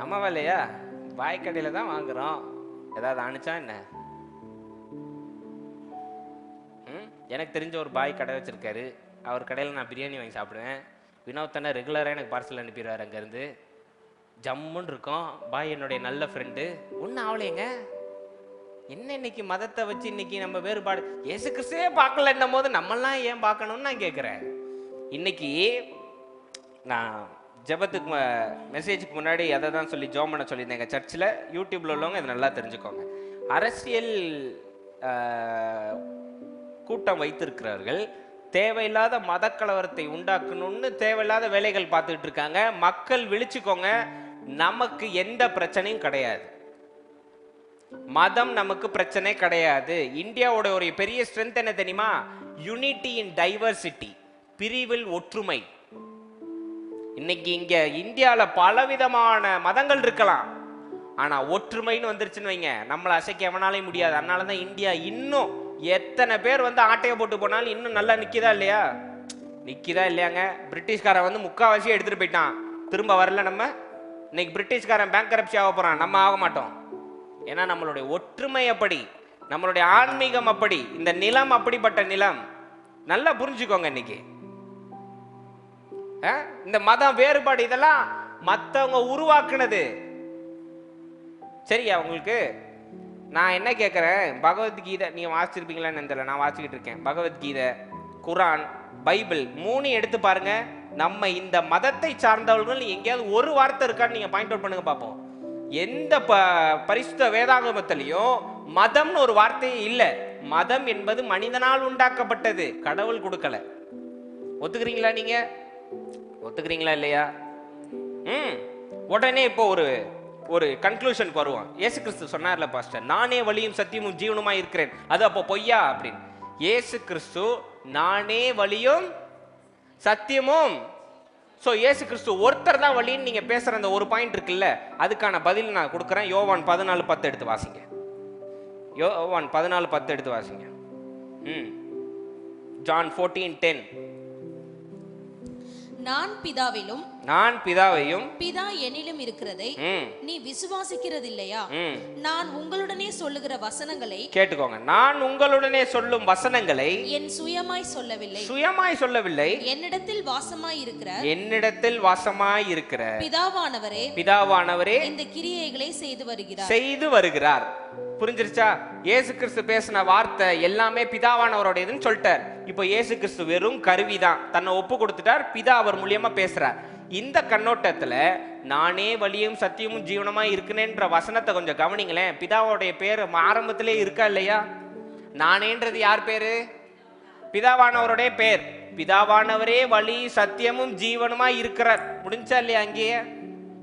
ஆமாவா இல்லையா? பாய் கடையில் தான் வாங்குறோம். ஏதாவது அனுச்சா என்ன? எனக்கு தெரிஞ்ச ஒரு பாய் கடை வச்சிருக்காரு. அவர் கடையில் நான் பிரியாணி வாங்கி சாப்பிடுவேன். வினோத்தனை ரெகுலராக எனக்கு பார்சல் அனுப்பிடுவார் அங்கேருந்து. ஜம்முன்னு இருக்கும். பாய் என்னுடைய நல்ல ஃப்ரெண்டு. ஒன்றும் ஆகலையேங்க. என்ன இன்னைக்கு மதத்தை வச்சு இன்னைக்கு நம்ம வேறுபாடு? இயேசு கிறிஸ்துவே பார்க்கலன்னும் போது நம்மளாம் ஏன் பார்க்கணும்னு நான் கேட்குறேன். இன்னைக்கு நான் ஜெபத்துக்கு மெசேஜுக்கு முன்னாடி அதை தான் சொல்லி ஜோம் பண்ண சொல்லியிருந்தேன். எங்கள் சர்ச்சில் யூடியூப்ல உள்ளவங்க இதை நல்லா தெரிஞ்சுக்கோங்க. அரசியல் கூட்டம் வைத்திருக்கிறார்கள். தேவையில்லாத மத கலவரத்தை உண்டாக்கணும்னு தேவையில்லாத வேலைகள் பார்த்துக்கிட்டு இருக்காங்க. மக்கள் விழிச்சுக்கோங்க, நமக்கு எந்த பிரச்சனையும் கிடையாது. மதம் நமக்கு பிரச்சனை கிடையாது. இந்தியாவோட ஒரு பெரிய ஸ்ட்ரென்த் என்ன தெரியுமா? யூனிட்டி இன் டைவர்சிட்டி, பிரிவில் ஒற்றுமை. இன்னைக்கு இங்க இந்தியாவில் பலவிதமான மதங்கள் இருக்கலாம், ஆனா ஒற்றுமைன்னு வந்துருச்சுன்னு வைங்க, நம்மளை அசைக்க எவனாலையும் முடியாது. அதனாலதான் இந்தியா இன்னும் எத்தனை பேர் வந்து ஆட்டையை போட்டு போனாலும் இன்னும் நல்லா நிக்குதா இல்லையா? நிக்குதா இல்லையாங்க? பிரிட்டிஷ்காரன் வந்து முக்காவாசி எடுத்துட்டு போயிட்டான், திரும்ப வரல. நம்ம இன்னைக்கு பிரிட்டிஷ்காரன் பேங்க் கரப்சி ஆக போறான், நம்ம ஆக மாட்டோம். ஏன்னா நம்மளுடைய ஒற்றுமை அப்படி, நம்மளுடைய ஆன்மீகம் அப்படி, இந்த நிலம் அப்படிப்பட்ட நிலம். நல்லா புரிஞ்சுக்கோங்க. இன்னைக்கு இந்த மதம் வேறுபாடு இதெல்லாம் மற்றவங்க உருவாக்குனது. சரியா உங்களுக்கு? நான் என்ன கேட்குறேன், பகவத்கீதை நீங்க வாசிச்சிருப்பீங்களான்னு தெரியல, நான் வாசிக்கிட்டு இருக்கேன். பகவத்கீதை, குரான், பைபிள் 3 எடுத்து பாருங்க. நம்ம இந்த மதத்தை சார்ந்தவர்கள் எங்கேயாவது ஒரு வார்த்தை இருக்கான்னு நீங்க பாயிண்ட் அவுட் பண்ணுங்க பார்ப்போம். எந்த பரிசுத்த வேதாகமத்திலையும் மதம்னு ஒரு வார்த்தையே இல்லை. மதம் என்பது மனிதனால் உண்டாக்கப்பட்டது, கடவுள் கொடுக்கல. ஒத்துக்கிறீங்களா? நீங்க ஒத்துக்கிறீங்களா இல்லையா? உடனே இப்போ ஒரு கன்க்ளூஷனுக்கு வருவோம். இயேசு கிறிஸ்து சொன்னார்ல பாஸ்டர், நானே வழியும் சத்தியமும் ஜீவனுமா இருக்கிறேன், அது அப்போ பொய்யா அப்படின்னு? இயேசு கிறிஸ்து நானே வழியும் சத்தியமும். ஸோ இயேசு கிறிஸ்து ஒருத்தர் தான் வழின்னு நீங்க பேசுற அந்த ஒரு பாயிண்ட் இருக்குல்ல, அதுக்கான பதில் நான் கொடுக்குறேன். யோவான் 14:10 எடுத்து வாசிங்க. யோவான் 14:10 எடுத்து வாசிங்க. ஜான் 14:10. நான் பிதாவையும் பிதா என்னிலும் இருக்கிறதை நீ விசுவாசிக்கிறது இல்லையா? நான் உங்களுடனே சொல்லுகிற வசனங்களை கேட்டுக்கோங்க. நான் உங்களுடனே சொல்லும் வசனங்களை என் சுயமாய் சொல்லவில்லை, என்னிடத்தில் வாசமாய் இருக்கிற பிதாவானவரே இந்த கிரியைகளை செய்து வருகிறார். புரிஞ்சிருச்சா? இயேசு கிறிஸ்து பேசின வார்த்தை எல்லாமே பிதாவானவரோடையதுன்னு சொல்லிட்டார். இப்போ இயேசு கிறிஸ்து வெறும் கருவிதான், தன்னை ஒப்பு கொடுத்துட்டார். பிதா அவர் மூலியமா பேசுறார். இந்த கண்ணோட்டத்துல நானே வழியும் சத்தியமும் ஜீவனமா இருக்குனேன்ற வசனத்தை கொஞ்சம் கவனிங்களேன். பிதாவோடைய பேர் ஆரம்பத்திலே இருக்கா இல்லையா? நானேன்றது யார் பேரு? பிதாவானவருடைய பேர். பிதாவானவரே வழி சத்தியமும் ஜீவனுமா இருக்கிறார். முடிஞ்சா இல்லையா அங்கேயே?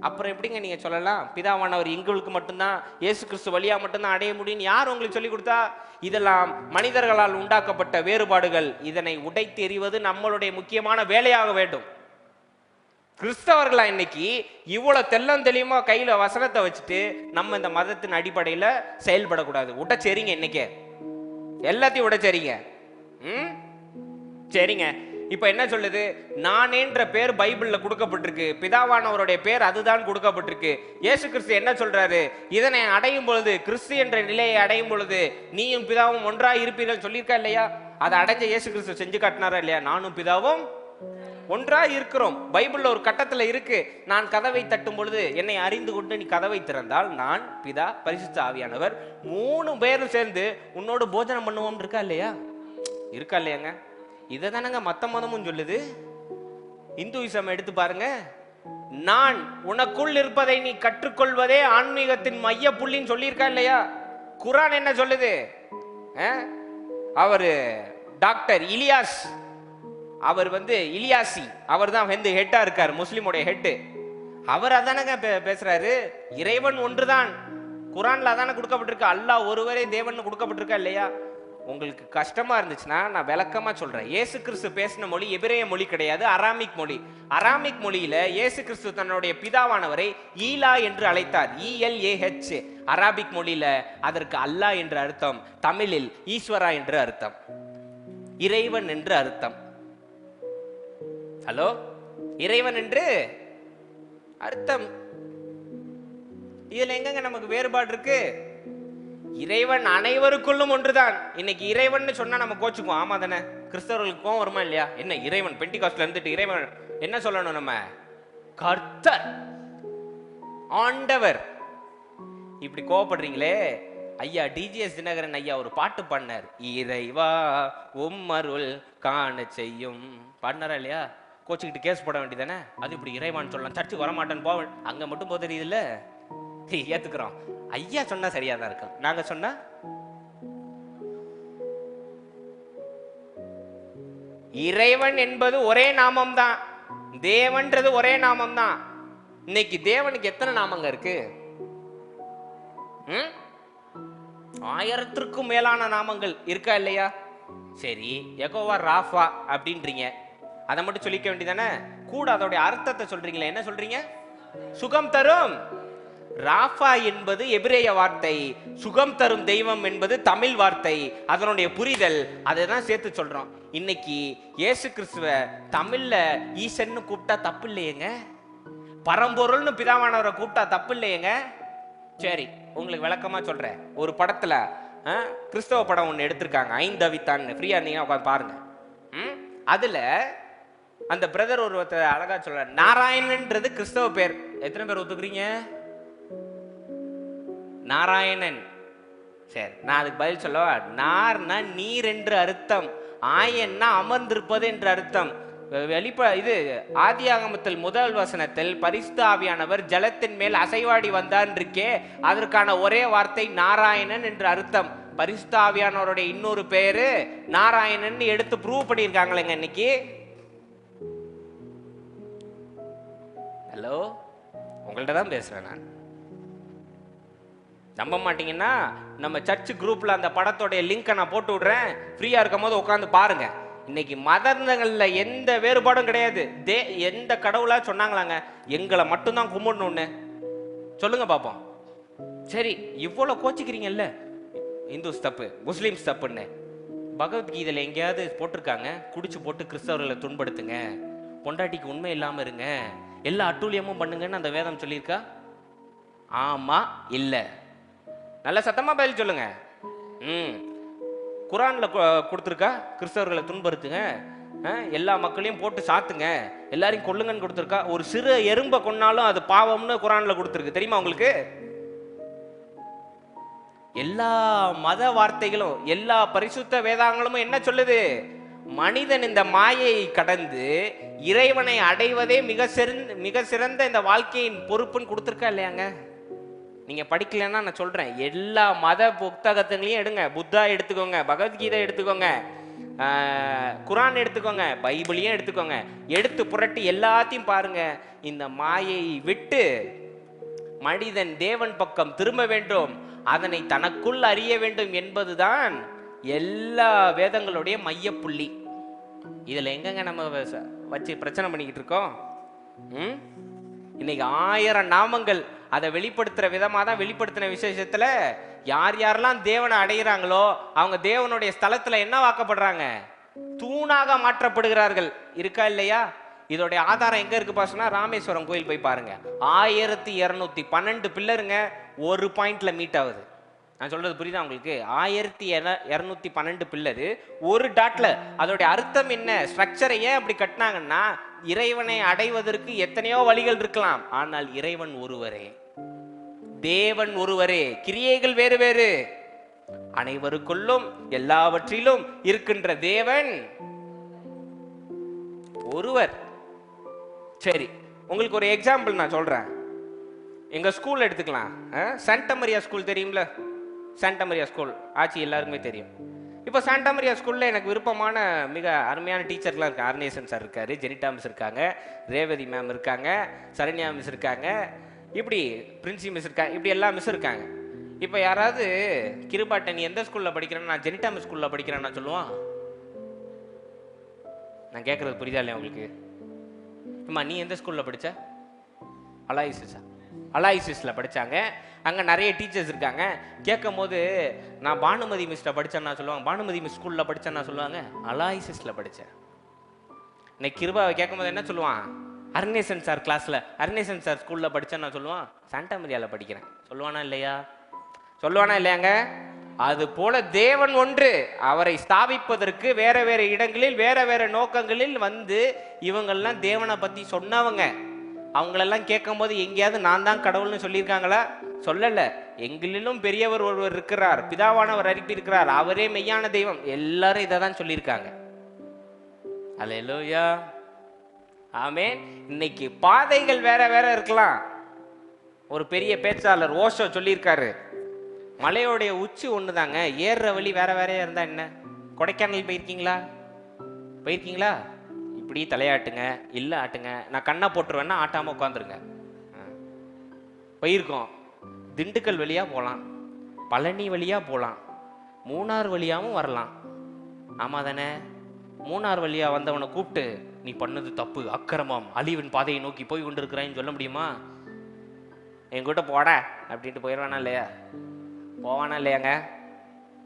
அப்புறம் எப்படிங்க நீங்க சொல்லலாம் பிதாவானவர் எங்களுக்கு மட்டும்தான் இயேசு கிறிஸ்து வழியா மட்டும்தான் அடைய முடியும்? யார் உங்களுக்கு சொல்லி கொடுத்தா? இதெல்லாம் மனிதர்களால் உண்டாக்கப்பட்ட வேறுபாடுகள். இதனை உடைத்து எறிவது நம்மளுடைய முக்கியமான வேலையாக வேண்டும். கிறிஸ்தவர்களா இன்னைக்கு இவ்வளவு தெல்லம் தெளிவா கையில வசனத்தை வச்சுட்டு நம்ம இந்த மதத்தின் அடிப்படையில செயல்படக்கூடாது. உடைச்சேரிங்க, இன்னைக்கு எல்லாத்தையும் உடைச்சேரிங்க. சரிங்க, இப்ப என்ன சொல்லுது? நானேன்ற பேர் பைபிள்ல கொடுக்கப்பட்டிருக்கு, பிதாவானவருடைய பேர் அதுதான் கொடுக்கப்பட்டிருக்கு. இயேசு கிறிஸ்து என்ன சொல்றாரு? இதனை அடையும் பொழுது, கிறிஸ்து என்ற நிலையை அடையும் பொழுது நீயும் பிதாவும் ஒன்றாய் இருப்பீர்கள் சொல்லியிருக்கா இல்லையா? அதை அடைஞ்ச இயேசு கிறிஸ்து செஞ்சு காட்டினாரா இல்லையா? நானும் பிதாவும் ஒன்றாய் இருக்கிறோம். பைபிள்ல ஒரு கட்டத்துல இருக்கு, நான் கதவை தட்டும் பொழுது என்னை அறிந்து கொண்டு நீ கதவை திறந்தால் நான், பிதா, பரிசுத்த ஆவியானவர் 3 பேரும் சேர்ந்து உன்னோடு போஜனம் பண்ணுவோம் இருக்கா இல்லையா? இருக்கா இல்லையாங்க? இதை தானங்க மத்த மதமும் சொல்லுது. இந்துயிசம் எடுத்து பாருங்க, நான் உனக்குள் இருப்பதை நீ கற்றுக்கொள்வதே ஆன்மீகத்தின் மைய புள்ளின்னு சொல்லியிருக்கா இல்லையா? குர்ஆன் என்ன சொல்லுது? அவரு டாக்டர் இலியாஸ், அவர் இலியாசி, அவர் தான் ஹெட்டா இருக்காரு, முஸ்லிமுடைய ஹெட்டு. அவர் அதானங்க பேசுறாரு, இறைவன் ஒன்றுதான். குர்ஆன்ல அதானே கொடுக்கப்பட்டிருக்கு, அல்லாஹ் ஒருவரே தேவன் கொடுக்கப்பட்டிருக்கா இல்லையா? உங்களுக்கு கஷ்டமா இருந்துச்சுன்னா நான் விளக்கமா சொல்றேன். இயேசு கிறிஸ்து பேசின மொழி எபிரேய மொழி கிடையாது, அராமிக் மொழி. அராமிக் மொழியில இயேசு கிறிஸ்து தன்னுடைய பிதாவானவரை ஈலா என்று அழைத்தார், ELAH. அராபிக் மொழியில அதற்கு அல்லாஹ் என்று அர்த்தம், தமிழில் ஈஸ்வரா என்று அர்த்தம், இறைவன் என்று அர்த்தம். ஹலோ, இறைவன் என்று அர்த்தம். இதுல எங்கங்க நமக்கு வேறுபாடு இருக்கு? இறைவன் அனைவருக்குள்ளும் ஒன்றுதான். இன்னைக்கு இறைவன் சொன்னா நம்ம கோச்சுக்குவோம், ஆமா தானே? கிறிஸ்தவர்களுக்கு கோவம் வருமா இல்லையா? என்ன இறைவன் பெண்டிகாஸ்ட்ல இருந்துட்டு இறைவன் என்ன சொல்லணும்? நம்ம கர்த்தர், ஆண்டவர். இப்படி கோவப்படுறீங்களே ஐயா. டிஜிஎஸ் தினகரன் ஐயா ஒரு பாட்டு பாடினார், இறைவா உம்மருள் காண செய்யும் பாடினாரா இல்லையா? கோச்சுக்கிட்டு கேஸ் போட வேண்டியதானே? அது இப்படி இறைவான்னு சொல்லலாம், சர்ச்சுக்கு வரமாட்டேன்னு போவ, அங்க மட்டும் போக தெரியுதுல்ல. ஏத்துக்கிறோம், ஐயா சொன்னா சரியா தான் இருக்கும், நாங்க சொன்னா இறைவன் என்பது ஒரே நாமம் தான், தேவன்றது ஒரே நாமம் தான். இன்னைக்கு தேவனுக்கு எத்தனை நாமங்க இருக்கு? 1000க்கும் மேலான நாமங்கள் இருக்கா இல்லையா? சரி, யெகோவா ராஃபா அப்படின்றீங்க, அதை மட்டும் சொல்லிக்க வேண்டியதானே? கூட அதோடைய அர்த்தத்தை சொல்றீங்களே, என்ன சொல்றீங்க? சுகம் தரும். ராஃபா என்பது எபிரேய வார்த்தை, சுகம் தரும் தெய்வம் என்பது தமிழ் வார்த்தை. அதனுடைய புரிதல் அதை தான் சேர்த்து சொல்றோம். இன்னைக்கு இயேசு கிறிஸ்துவ தமிழ்ல ஈசன்னு கூப்பிட்டா தப்பு இல்லையேங்க, பரம்பொருள்னு பிதாவானவரை கூப்பிட்டா தப்பு இல்லையேங்க. சரி, உங்களுக்கு விளக்கமா சொல்றேன். ஒரு படத்துல கிறிஸ்தவ படம் ஒன்று எடுத்திருக்காங்க, ஐந்தவித்தான்னு, ஃப்ரீயா இருந்தீங்கன்னா உட்காந்து பாருங்க. அதுல அந்த பிரதர் ஒருத்தர் அழகா சொல்ற, நாராயணன்ன்றது கிறிஸ்தவ பேர். எத்தனை பேர் ஒத்துக்கிறீங்க? நாராயணன். சரி, நான் அதுக்கு பதில் சொல்லவா? நார்னா நீர் என்று அர்த்தம், ஆயன்னா அமர்ந்திருப்பது என்று அர்த்தம். இது ஆதியாகமத்தில் 1 வசனத்தில் பரிசுத்த ஆவியானவர் ஜலத்தின் மேல் அசைவாடி வந்தான் இருக்கே, அதற்கான ஒரே வார்த்தை நாராயணன் என்று அர்த்தம். பரிசுத்த ஆவியானவருடைய இன்னொரு பேரு நாராயணன் எடுத்து ப்ரூவ் பண்ணியிருக்காங்களேங்க இன்னைக்கு. ஹலோ, உங்கள்ட்ட தான் பேசுறேன் நான். நம்ப மாட்டீங்கன்னா நம்ம சர்ச் குரூப்ல அந்த படத்தோடைய லிங்கை நான் போட்டு விடுறேன், ஃப்ரீயா இருக்கும் போது உட்காந்து பாருங்க. இன்னைக்கு மதங்கள்ல எந்த வேறுபாடும் கிடையாது. எந்த கடவுளா சொன்னாங்களாங்க எங்களை மட்டும்தான் கும்பிடணும்னு? சொல்லுங்க பாப்போம். சரி, இவ்வளவு கோச்சிக்கிறீங்கல்ல, இந்துஸ் தப்பு, முஸ்லிம்ஸ் தப்புன்னு. பகவத்கீதையில எங்கேயாவது போட்டிருக்காங்க குடிச்சு போட்டு கிறிஸ்தவர்களை துன்படுத்துங்க, பொண்டாட்டிக்கு உண்மை இல்லாம இருங்க, எல்லா அட்டூழியமும் பண்ணுங்கன்னு அந்த வேதம் சொல்லியிருக்கா? ஆமா இல்ல? நல்ல சத்தமா பதில் சொல்லுங்க. குர்ஆன்ல கொடுத்துருக்கா கிறிஸ்தவர்களை துன்புறுத்துங்க, எல்லா மக்களையும் போட்டு சாத்துங்க, எல்லாரையும் கொல்லுங்கன்னு கொடுத்துருக்கா? ஒரு சிறு எறும்பை கொன்னாலும் அது பாவம்னு குர்ஆன்ல கொடுத்துருக்கு, தெரியுமா உங்களுக்கு? எல்லா மத வார்த்தைகளும் எல்லா பரிசுத்த வேதாங்களும் என்ன சொல்லுது? மனிதன் இந்த மாயை கடந்து இறைவனை அடைவதே மிக சிறந்த இந்த வாழ்க்கையின் பொறுப்புன்னு கொடுத்துருக்கா இல்லையாங்க? நீங்க படிக்கலன்னா நான் சொல்றேன், எல்லா மத புத்தகத்துங்களையும் எடுங்க, புத்தா எடுத்துக்கோங்க, பகவத்கீதை எடுத்துக்கோங்க, குரான் எடுத்துக்கோங்க, பைபிளையும் எடுத்துக்கோங்க, எடுத்து புரட்டி எல்லாத்தையும் பாருங்க. இந்த மாயை விட்டு மனிதன் தேவன் பக்கம் திரும்ப வேண்டும், அதனை தனக்குள் அறிய வேண்டும் என்பதுதான் எல்லா வேதங்களுடைய மையப்புள்ளி. இதுல எங்கங்க நம்ம வச்சு பிரச்சனை பண்ணிக்கிட்டு இருக்கோம்? இன்னைக்கு 1000 நாமங்கள் அதை வெளிப்படுத்துற விதமா தான் வெளிப்படுத்தின விசேஷத்துல யார் யாரெல்லாம் தேவனை அடைகிறாங்களோ அவங்க தேவனுடைய ஸ்தலத்துல என்ன வாக்கப்படுறாங்க? தூணாக மாற்றப்படுகிறார்கள். இருக்கா இல்லையா? இதோடைய ஆதாரம் எங்க இருக்கு பாசனா, ராமேஸ்வரம் கோயில் போய் பாருங்க. 1212 பில்லருங்க, ஒரு பாயிண்ட்ல மீட் ஆகுது. நான் சொல்றது புரியுதா உங்களுக்கு? 1212 பில்லரு ஒரு டாட்ல. அதோடைய அர்த்தம் என்ன? ஸ்ட்ரக்சரை ஏன் அப்படி கட்டினாங்கன்னா, இறைவனை அடைவதற்கு எத்தனையோ வழிகள் இருக்கலாம், ஆனால் இறைவன் ஒருவரே, தேவன் ஒருவரே, கிரியைகள் வேறு வேறு. அனைவருக்குள்ளும் எல்லாவற்றிலும் இருக்கின்ற தேவன் ஒருவர். சரி, உங்களுக்கு ஒரு எக்ஸாம்பிள் நான் சொல்றேன். எங்க ஸ்கூல் எடுத்துக்கலாம். சாண்டா மரியா ஸ்கூல் தெரியும்ல? சாண்டா மரியா ஸ்கூல் ஆட்சி எல்லாருக்குமே தெரியும். இப்போ சாண்டா மரியா ஸ்கூல்ல எனக்கு விருப்பமான மிக அருமையான டீச்சர்லாம் இருக்காங்க. அருணேசன் சார் இருக்காரு, ஜெனிட்டா மிஸ் இருக்காங்க, ரேவதி மேம் இருக்காங்க, சரண்யா மிஸ் இருக்காங்க, இப்படி பிரின்சி மிஸ் இருக்காங்க, இப்படி எல்லா மிஸ் இருக்காங்க. இப்போ யாராவது கிருபாட்ட நீ எந்த ஸ்கூல்ல படிக்கிறேன்னு, நான் ஜெனிட்டா மிஸ் ஸ்கூல்ல படிக்கிறேன்னு நான் சொல்லுவான். நான் கேட்கறது புரியுதா இல்லையா உங்களுக்கு? அம்மா நீ எந்த ஸ்கூல்ல படிச்ச? அலாயிசிஸா? அலாயிசிஸ்ல படிச்சாங்க. அங்கே நிறைய டீச்சர்ஸ் இருக்காங்க. கேட்கும் போது நான் பானுமதி மிஸ்ட படித்தேன்னா சொல்லுவாங்க, பானுமதி மிஸ் ஸ்கூலில் படித்தேன்னா சொல்லுவாங்க, அலாயிசிஸில் படித்தேன். இன்னைக்கு கிருபாவை கேட்கும் போது என்ன சொல்லுவான்? அருணேசன் சார் கிளாஸில், அருணேசன் சார் ஸ்கூலில் படித்தேன்னா சொல்லுவான், சாண்டா மரியாவில் படிக்கிறேன். சொல்லுவானா இல்லையா? சொல்லுவானா இல்லையாங்க? அது போல தேவன் ஒன்று. அவரை ஸ்தாபிப்பதற்கு வேற வேற இடங்களில் வேற வேற நோக்கங்களில் வந்து இவங்கெல்லாம் தேவனை பற்றி சொன்னவங்க. அவங்களெல்லாம் கேட்கும் போது எங்கேயாவது நான் தான் கடவுள்னு சொல்லியிருக்காங்களா? சொல்லல. எங்களிலும் பெரியவர் ஒருவர் இருக்கிறார், பிதாவானவர் அனுப்பியிருக்கிறார், அவரே மெய்யான தெய்வம், எல்லாரும் இதை தான் சொல்லியிருக்காங்க. அல்லேலூயா, ஆமென். இன்னைக்கு பாதைகள் வேற வேற இருக்கலாம். ஒரு பெரிய பேச்சாளர் ஓஷோ சொல்லியிருக்காரு, மலையோடைய உச்சி ஒன்று தாங்க, ஏறுற வழி வேற வேறையா இருந்தா என்ன? கொடைக்கானல் போயிருக்கீங்களா? போயிருக்கீங்களா? இப்படி தலையாட்டுங்க, இல்லை ஆட்டுங்க, நான் கண்ணை போட்டுருவேன்னா ஆட்டாமல் உட்காந்துருங்க. போயிருக்கோம். திண்டுக்கல் வழியாக போகலாம், பழனி வழியாக போகலாம், மூணார் வழியாகவும் வரலாம். ஆமாம் தானே? மூணார் வழியாக வந்தவனை கூப்பிட்டு நீ பண்ணது தப்பு, அக்கிரமம், அழிவின் பாதையை நோக்கி போய் கொண்டு இருக்கிறான்னு சொல்ல முடியுமா? என்கிட்ட போட அப்படின்ட்டு போயிடுவானா இல்லையா? போவானா இல்லையாங்க?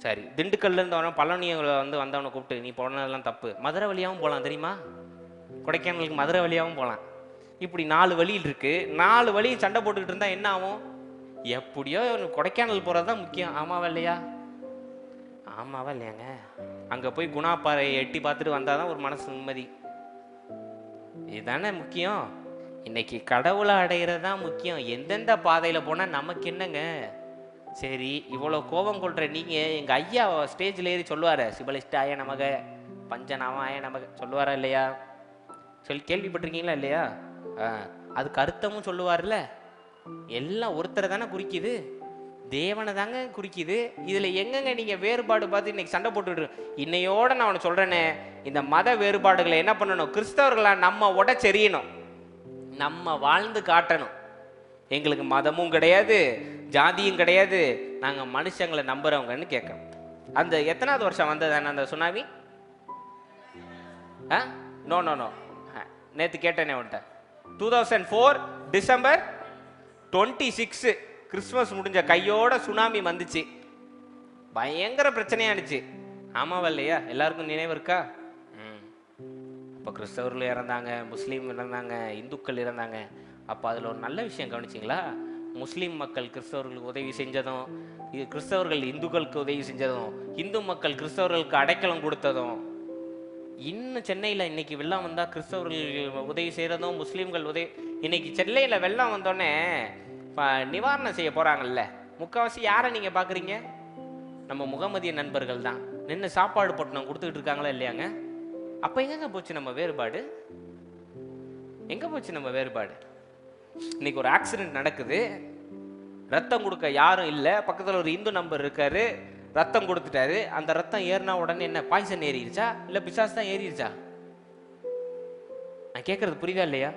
சரி, திண்டுக்கல்ல இருந்தவன பழனியை வந்தவனை கூப்பிட்டு நீ போனதெல்லாம் தப்பு, மதுரை வழியாகவும் போகலாம் தெரியுமா? கொடைக்கானலுக்கு மதுரை வழியாகவும் போகலாம். இப்படி 4 வழியில் இருக்கு. 4 வழியும் சண்டை போட்டுக்கிட்டு இருந்தா என்ன ஆகும்? எப்படியோ கொடைக்கானல் போகிறது தான் முக்கியம். ஆமாவா இல்லையா? ஆமாவா இல்லையாங்க? அங்கே போய் குணாப்பாறையை எட்டி பார்த்துட்டு வந்தால் தான் ஒரு மனசு நிம்மதி. இதுதானே முக்கியம். இன்னைக்கு கடவுளை அடைகிறது தான் முக்கியம். எந்தெந்த பாதையில் போனால் நமக்கு என்னங்க? சரி, இவ்வளோ கோபம் கொள்கிற நீங்கள், எங்கள் ஐயா ஸ்டேஜில் ஏறி சொல்லுவார், சிவலிஷ்ட ஆய நமக, பஞ்சநாம ஆய நமக சொல்லுவாரா இல்லையா? கேள்விப்பட்டிருக்கீங்களா இல்லையா? அதுக்கு அர்த்தமும் சொல்லுவார்ல. எல்லாம் ஒருத்தரை தானே குறிக்குது, தேவனை தாங்க குறிக்குது. இதில் எங்கங்க நீங்கள் வேறுபாடு பார்த்து இன்னைக்கு சண்டை போட்டுட்டு? இன்னையோட நான் அவனை சொல்கிறேனே, இந்த மத வேறுபாடுகளை என்ன பண்ணணும்? கிறிஸ்தவர்களாக நம்ம உடச்செறியணும், நம்ம வாழ்ந்து காட்டணும். எங்களுக்கு மதமும் கிடையாது, ஜாதியும் கிடையாது, நாங்கள் மனுஷங்களை நம்புறவங்கன்னு கேட்கணும். அந்த எத்தனாவது வருஷம் வந்ததானே அந்த சுனாமி? நோ நோ நோ, நேற்று கேட்டேனே உன்ட்ட. 2004 டிசம்பர் 26 கிறிஸ்மஸ் முடிஞ்ச கையோட சுனாமி வந்துச்சு. பயங்கர பிரச்சனையானுச்சு. ஆமாவா இல்லையா? எல்லாருக்கும் நினைவு இருக்கா? இப்போ கிறிஸ்தவர்கள் இறந்தாங்க, முஸ்லீம் இறந்தாங்க, இந்துக்கள் இறந்தாங்க. அப்போ அதில் ஒரு நல்ல விஷயம் கவனிச்சிங்களா? முஸ்லீம் மக்கள் கிறிஸ்தவர்களுக்கு உதவி செஞ்சதும், கிறிஸ்தவர்கள் இந்துக்களுக்கு உதவி செஞ்சதும், இந்து மக்கள் கிறிஸ்தவர்களுக்கு அடைக்கலம் கொடுத்ததும். இன்னும் சென்னையில் இன்னைக்கு வெள்ளம் வந்தால் கிறிஸ்தவர்கள் உதவி செய்கிறதும், முஸ்லீம்கள் உதவி. இன்னைக்கு சென்னையில் வெள்ளம் வந்தோடனே நிவாரணம் செய்ய போகிறாங்கல்ல, முக்கால்வாசி யாரை நீங்கள் பார்க்குறீங்க? நம்ம முகமதிய நண்பர்கள் தான் நின்று சாப்பாடு பொட்டணம் கொடுத்துக்கிட்டு இருக்காங்களா இல்லையாங்க? அப்போ எங்கங்க போச்சு நம்ம வேறுபாடு? எங்கே போச்சு நம்ம வேறுபாடு? இன்னைக்கு ஒரு ஆக்சிடென்ட் நடக்குது, ரத்தம் கொடுக்க யாரும் இல்லை, பக்கத்தில் ஒரு இந்து நம்பர் இருக்காரு, ரத்தம் கொடுத்துட்டாரு. அந்த ரத்தம் ஏறினா உடனே என்ன பாய்சன் ஏறிடுச்சா இல்ல பிசாசு தான் ஏறிடுச்சா? நான் கேட்கறது புரியுதா இல்லையா?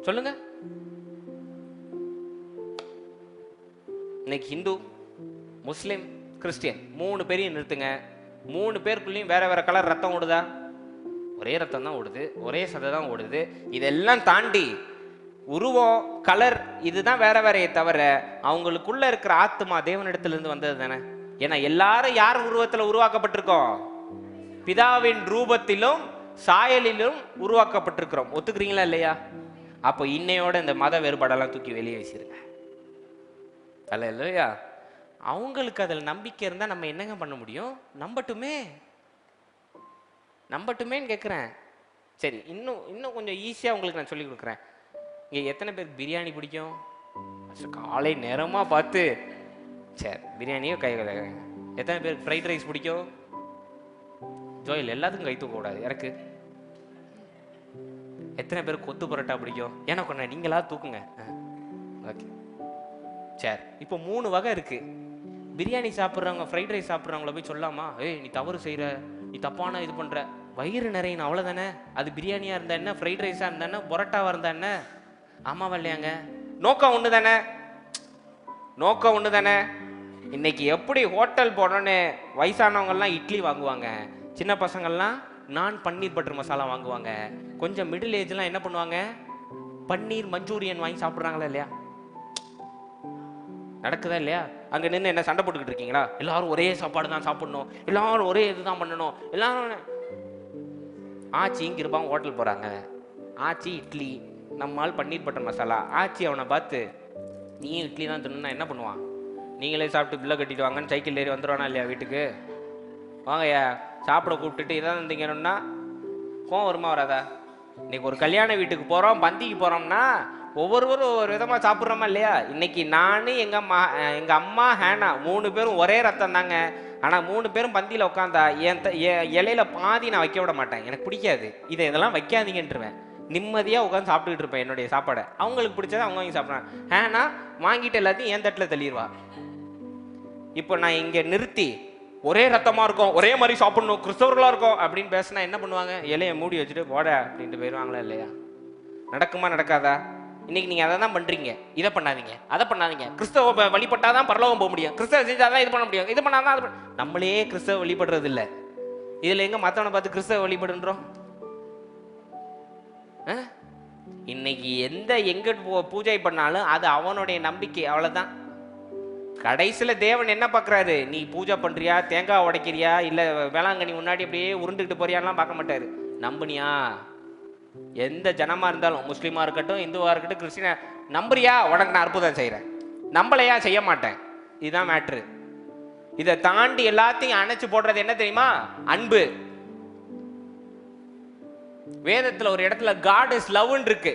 சொல்லுங்க. இன்னைக்கு ஹிந்து, முஸ்லிம், கிறிஸ்டியன் 3 பேரையும் நிறுத்துங்க. 3 பேருக்குள்ளேயும் வேற வேற கலர் ரத்தம் ஓடுதா? ஒரே ரத்தம் தான் ஓடுது, ஒரே சதை தான் ஓடுது. இதெல்லாம் தாண்டி உருவம், கலர் இதுதான் வேற வேறையே தவிர அவங்களுக்குள்ள இருக்கிற ஆத்மா தேவனிடத்திலிருந்து வந்தது தானே. ஏன்னா எல்லாரும் யார் உருவத்தில் உருவாக்கப்பட்டிருக்கோம்? பிதாவின் ரூபத்திலும் சாயலிலும் உருவாக்கப்பட்டிருக்கிறோம். ஒத்துக்கிறீங்களா இல்லையா? அப்போ இன்னையோட இந்த மத வேறுபாடெல்லாம் தூக்கி வெளியே வீசிருங்க. அல்ல இல்லையா? அவங்களுக்கு அதில் நம்பிக்கை இருந்தால் நம்ம என்னங்க பண்ண முடியும்? நம்பட்டுமேன்னு கேட்குறேன். சரி, இன்னும் கொஞ்சம் ஈஸியாக உங்களுக்கு நான் சொல்லி கொடுக்குறேன். இங்கே எத்தனை பேருக்கு பிரியாணி பிடிக்கும்? காலை நேரமாக பார்த்து சரி பிரியாணியோ கை. எத்தனை பேருக்கு ஃப்ரைட் ரைஸ் பிடிக்கும்? ஜோயில் எல்லாத்துக்கும் கை தூக்கக்கூடாது எனக்கு. எத்தனை பேருக்கு கொத்து பரோட்டா பிடிக்கும்? எனக்கு ஒன்று நீங்களா தூக்குங்க. ஓகே சரி. இப்போ 3 வகை இருக்கு. பிரியாணி சாப்பிட்றவங்க ஃப்ரைட் ரைஸ் சாப்பிட்றவங்கள போய் சொல்லாமா, ஏய் நீ தவறு செய்கிற, நீ தப்பான இது பண்ணுற, வயிறு நிறையணும் அவ்வளோதானே. அது பிரியாணியாக இருந்தா என்ன, ஃப்ரைட் ரைஸாக இருந்தா என்ன, பரோட்டாவாக இருந்தா என்ன? ஆமாவா இல்லையாங்க? நோக்கம் ஒன்று தானே. இன்னைக்கு எப்படி ஹோட்டல் போனோன்னு வயசானவங்கெல்லாம் இட்லி வாங்குவாங்க, சின்ன பசங்கள்லாம் நான் பன்னீர் பட்டர் மசாலா வாங்குவாங்க, கொஞ்சம் மிடில் ஏஜ்லாம் என்ன பண்ணுவாங்க, பன்னீர் மஞ்சூரியன் வாங்கி சாப்பிட்றாங்களா இல்லையா? நடக்குதா இல்லையா? அங்கே நின்று என்ன சண்டை போட்டுக்கிட்டு இருக்கீங்களா? எல்லாரும் ஒரே சாப்பாடு தான் சாப்பிடணும், எல்லாரும் ஒரே இதுதான் பண்ணணும், எல்லாரும். ஆச்சி இங்கே இருப்பாங்க, ஹோட்டல் போகிறாங்க, ஆச்சி இட்லி, நம்மால் பன்னீர் பட்டர் மசாலா. ஆச்சி அவனை பார்த்து நீயும் இட்லி தான் தின்னா என்ன பண்ணுவான்? நீங்களே சாப்பிட்டு பில்லை கட்டிட்டு வாங்கன்னு சைக்கிள் ஏறி வந்துடுவானா இல்லையா வீட்டுக்கு? வாங்கய்யா சாப்பிட கூப்பிட்டுட்டு இதான் இருந்தீங்கன்னா கோவம் வருமா வராதா? இன்னைக்கு ஒரு கல்யாண வீட்டுக்கு போகிறோம், பந்திக்கு போகிறோம்னா ஒவ்வொருவரும் ஒவ்வொரு விதமாக சாப்பிட்றோமா இல்லையா? இன்னைக்கு நான் எங்கள் அம்மா ஹேனா 3 பேரும் ஒரே ரத்தம் தாங்க. ஆனால் 3 பேரும் பந்தியில் உட்காந்தா என் இலையில பாதி நான் வைக்க விட மாட்டேன், எனக்கு பிடிக்காது. இதெல்லாம் வைக்காதீங்கன்றுவேன். நிம்மதியாக உட்காந்து சாப்பிட்டுக்கிட்டு இருப்பேன் என்னுடைய சாப்பாடை. அவங்களுக்கு பிடிச்சதை அவங்க வாங்கி சாப்பிட்றாங்க. ஹேனா வாங்கிட்டு எல்லாத்தையும் என் தட்டில் தள்ளிடுவா. இப்போ நான் இங்கே நிறுத்தி ஒரே ரத்தமாக இருக்கும், ஒரே மாதிரி சாப்பிடணும், கிறிஸ்தவர்களாக இருக்கும் அப்படின்னு பேசினா என்ன பண்ணுவாங்க? இலையை மூடி வச்சுட்டு போட அப்படின்ட்டு போயிடுவாங்களா இல்லையா? நடக்குமா நடக்காதா? இன்னைக்கு நீங்கள் அதை தான் பண்ணுறீங்க. இதை பண்ணாதீங்க, அதை பண்ணாதீங்க. கிறிஸ்தவ வழிபட்டாதான் பரலோகம் போக முடியும், கிறிஸ்தவ செஞ்சாதான் இது பண்ண முடியும், இது பண்ணாதான் அது நம்மளே கிறிஸ்தவ வழிபடுறது இல்லை. இதில் எங்கே மற்றவனை பார்த்து கிறிஸ்தவ வழிபடுன்றோம்? இன்னைக்கு எங்க பூஜை பண்ணாலும் அது அவனுடைய நம்பிக்கை, அவ்வளோதான். கடைசியில் தேவன் என்ன பார்க்குறாரு? நீ பூஜை பண்ணுறியா, தேங்காய் உடைக்கிறியா, இல்லை வேளாங்கண்ணி முன்னாடி அப்படியே உருண்டுக்கிட்டு போறியாலாம் பார்க்க மாட்டாரு. நம்புனியா? எந்த ஜனமாக இருந்தாலும், முஸ்லீமாக இருக்கட்டும், இந்துவாக இருக்கட்டும், கிறிஸ்டினா, நம்புறியா? உனக்கு நான் அற்புதம் செய்கிறேன். நம்பலையா? செய்ய மாட்டேன். இதுதான் மேட்ரு. இதை தாண்டி எல்லாத்தையும் அணைச்சு போடுறது என்ன தெரியுமா? அன்பு. வேதத்தில் ஒரு இடத்துல காட் இஸ் லவ்ன்னு இருக்கு.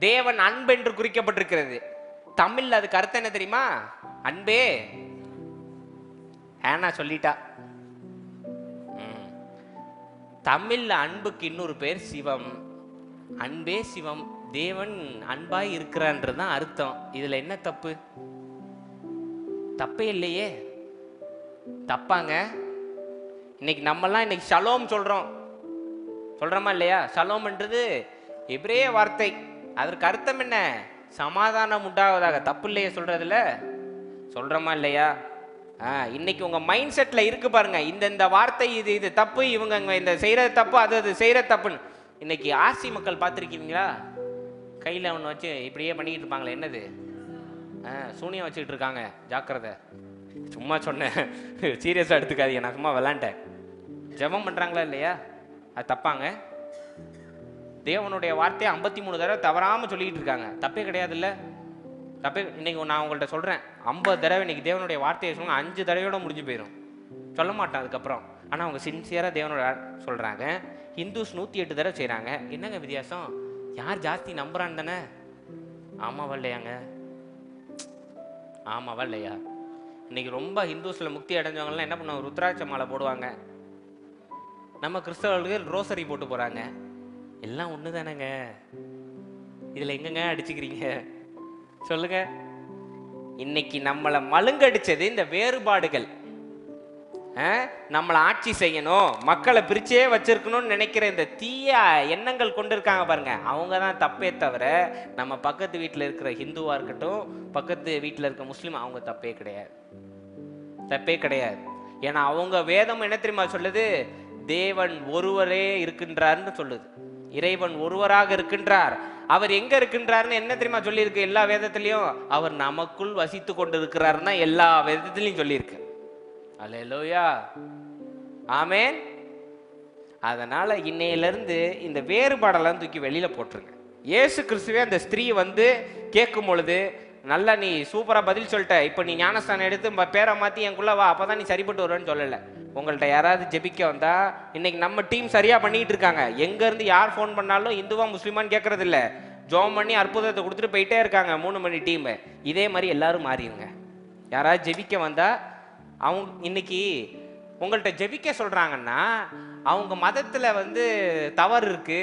தேவன் அன்பு என்று குறிக்கப்பட்டிருக்கிறது. தமிழ்ல அதுக்கு அர்த்தம் என்ன தெரியுமா? அன்பே. ஹேனா சொல்லிட்டா. தமிழ்ல அன்புக்கு இன்னொரு பேர் சிவம். அன்பே சிவம். தேவன் அன்பாய் இருக்கிறான்றதுதான் அர்த்தம். இதுல என்ன தப்பு? தப்பே இல்லையே. தப்பாங்க? இன்னைக்கு நம்மெல்லாம் இன்னைக்கு ஷலோம் சொல்றோமா இல்லையா? ஷலோம்ன்றது எபிரேய வார்த்தை. அதற்கு அர்த்தம் என்ன? சமாதானம் உண்டாவதாக. தப்பு இல்லையே சொல்றதுல? சொல்றோமா இல்லையா? இன்னைக்கு உங்க மைண்ட் செட்ல இருக்கு பாருங்க, இந்த வார்த்தை இது தப்பு, இவங்க இந்த செய்யறது தப்பு, அது செய்யறது தப்புன்னு. இன்னைக்கு ஆர்சி மக்கள் பார்த்துருக்கீங்களா? கையில ஒன்று வச்சு இப்படியே பண்ணிக்கிட்டு இருப்பாங்களே, என்னது? சூனியம் வச்சுக்கிட்டு இருக்காங்க, ஜாக்கிரதை. சும்மா சொன்னேன், சீரியஸா எடுத்துக்காதீங்க, நான் சும்மா விளாண்டேன். ஜெபம் பண்றாங்களா இல்லையா? அது தப்பாங்க? தேவனுடைய வார்த்தையை 53 தடவை தவறாம சொல்லிக்கிட்டு இருக்காங்க. தப்பே கிடையாது இல்ல? தப்பே. இன்னைக்கு நான் உங்கள்கிட்ட சொல்றேன், 50 தடவை இன்னைக்கு தேவனுடைய வார்த்தையை சொல்லுங்க, 5 தடவையோட முடிஞ்சு போயிடும். சொல்ல மாட்டேன் அதுக்கப்புறம். ஆனால் அவங்க சின்சியரா தேவனோட சொல்றாங்க. ஹிந்துஸ் 108 தடவை செய்யறாங்க. என்னங்க வித்தியாசம்? யார் ஜாஸ்தி நம்புறான்னு தானே? ஆமாவா இல்லையாங்க? ஆமாவா இல்லையா? இன்னைக்கு ரொம்ப ஹிந்துஸ்ல முக்தி அடைஞ்சவங்கலாம் என்ன பண்ணுவாங்க? ருத்ராட்ச மாலை போடுவாங்க. நம்ம கிறிஸ்தவர்களுக்கு ரோசரி போட்டு போறாங்க. எல்லாம் ஒன்று தானேங்க. இதில் எங்கங்க அடிச்சுக்கிறீங்க சொல்லுங்க? இன்னைக்கு நம்மளை மழுங்கடிச்சது இந்த வேறுபாடுகள். நம்மளை ஆட்சி செய்யணும், மக்களை பிரிச்சே வச்சிருக்கணும்னு நினைக்கிற இந்த தீய எண்ணங்கள் கொண்டு இருக்காங்க பாருங்க, அவங்க தான் தப்பே தவிர நம்ம பக்கத்து வீட்டில் இருக்கிற ஹிந்துவா இருக்கட்டும், பக்கத்து வீட்டில் இருக்க முஸ்லீம், அவங்க தப்பே கிடையாது, தப்பே கிடையாது. ஏன்னா அவங்க வேதம் என்ன தெரியுமா சொல்லுது? தேவன் ஒருவரே இருக்கின்றார்னு சொல்லுது. இறைவன் ஒருவராக இருக்கின்றார். அவர் எங்க இருக்கின்றார்னு என்ன தெரியுமா சொல்லியிருக்கு எல்லா வேதத்திலையும்? அவர் நமக்குள் வசித்து கொண்டு இருக்கிறாருன்னா எல்லா வேதத்திலையும் சொல்லியிருக்கு. அல்லேலூயா, ஆமென். அதனால இன்னையிலிருந்து இந்த வேறுபாடெல்லாம் தூக்கி வெளியில போட்டுருங்க. இயேசு கிறிஸ்துவே அந்த ஸ்திரீ வந்து கேட்கும் பொழுது, நல்லா நீ சூப்பரா பதில் சொல்லிட்ட, இப்போ நீ ஞானஸ்தானம் எடுத்து பேரை மாத்தி எனக்குள்ள வா, அப்பதான் நீ சரிப்பட்டு வருவேன்னு சொல்லலை. உங்கள்கிட்ட யாராவது ஜெபிக்க வந்தா, இன்னைக்கு நம்ம டீம் சரியா பண்ணிட்டு இருக்காங்க, எங்க இருந்து யார் ஃபோன் பண்ணாலும் இந்துவா முஸ்லிமான்னு கேட்கறது இல்லை, ஜோம் பண்ணி அற்புதத்தை கொடுத்துட்டு போயிட்டே இருக்காங்க 3 மணி டீம். இதே மாதிரி எல்லாரும் மாறிடுங்க. யாராவது ஜெபிக்க வந்தா, அவங்க இன்னைக்கு உங்கள்கிட்ட ஜெபிக்க சொல்றாங்கன்னா அவங்க மதத்துல வந்து தவறு இருக்கு,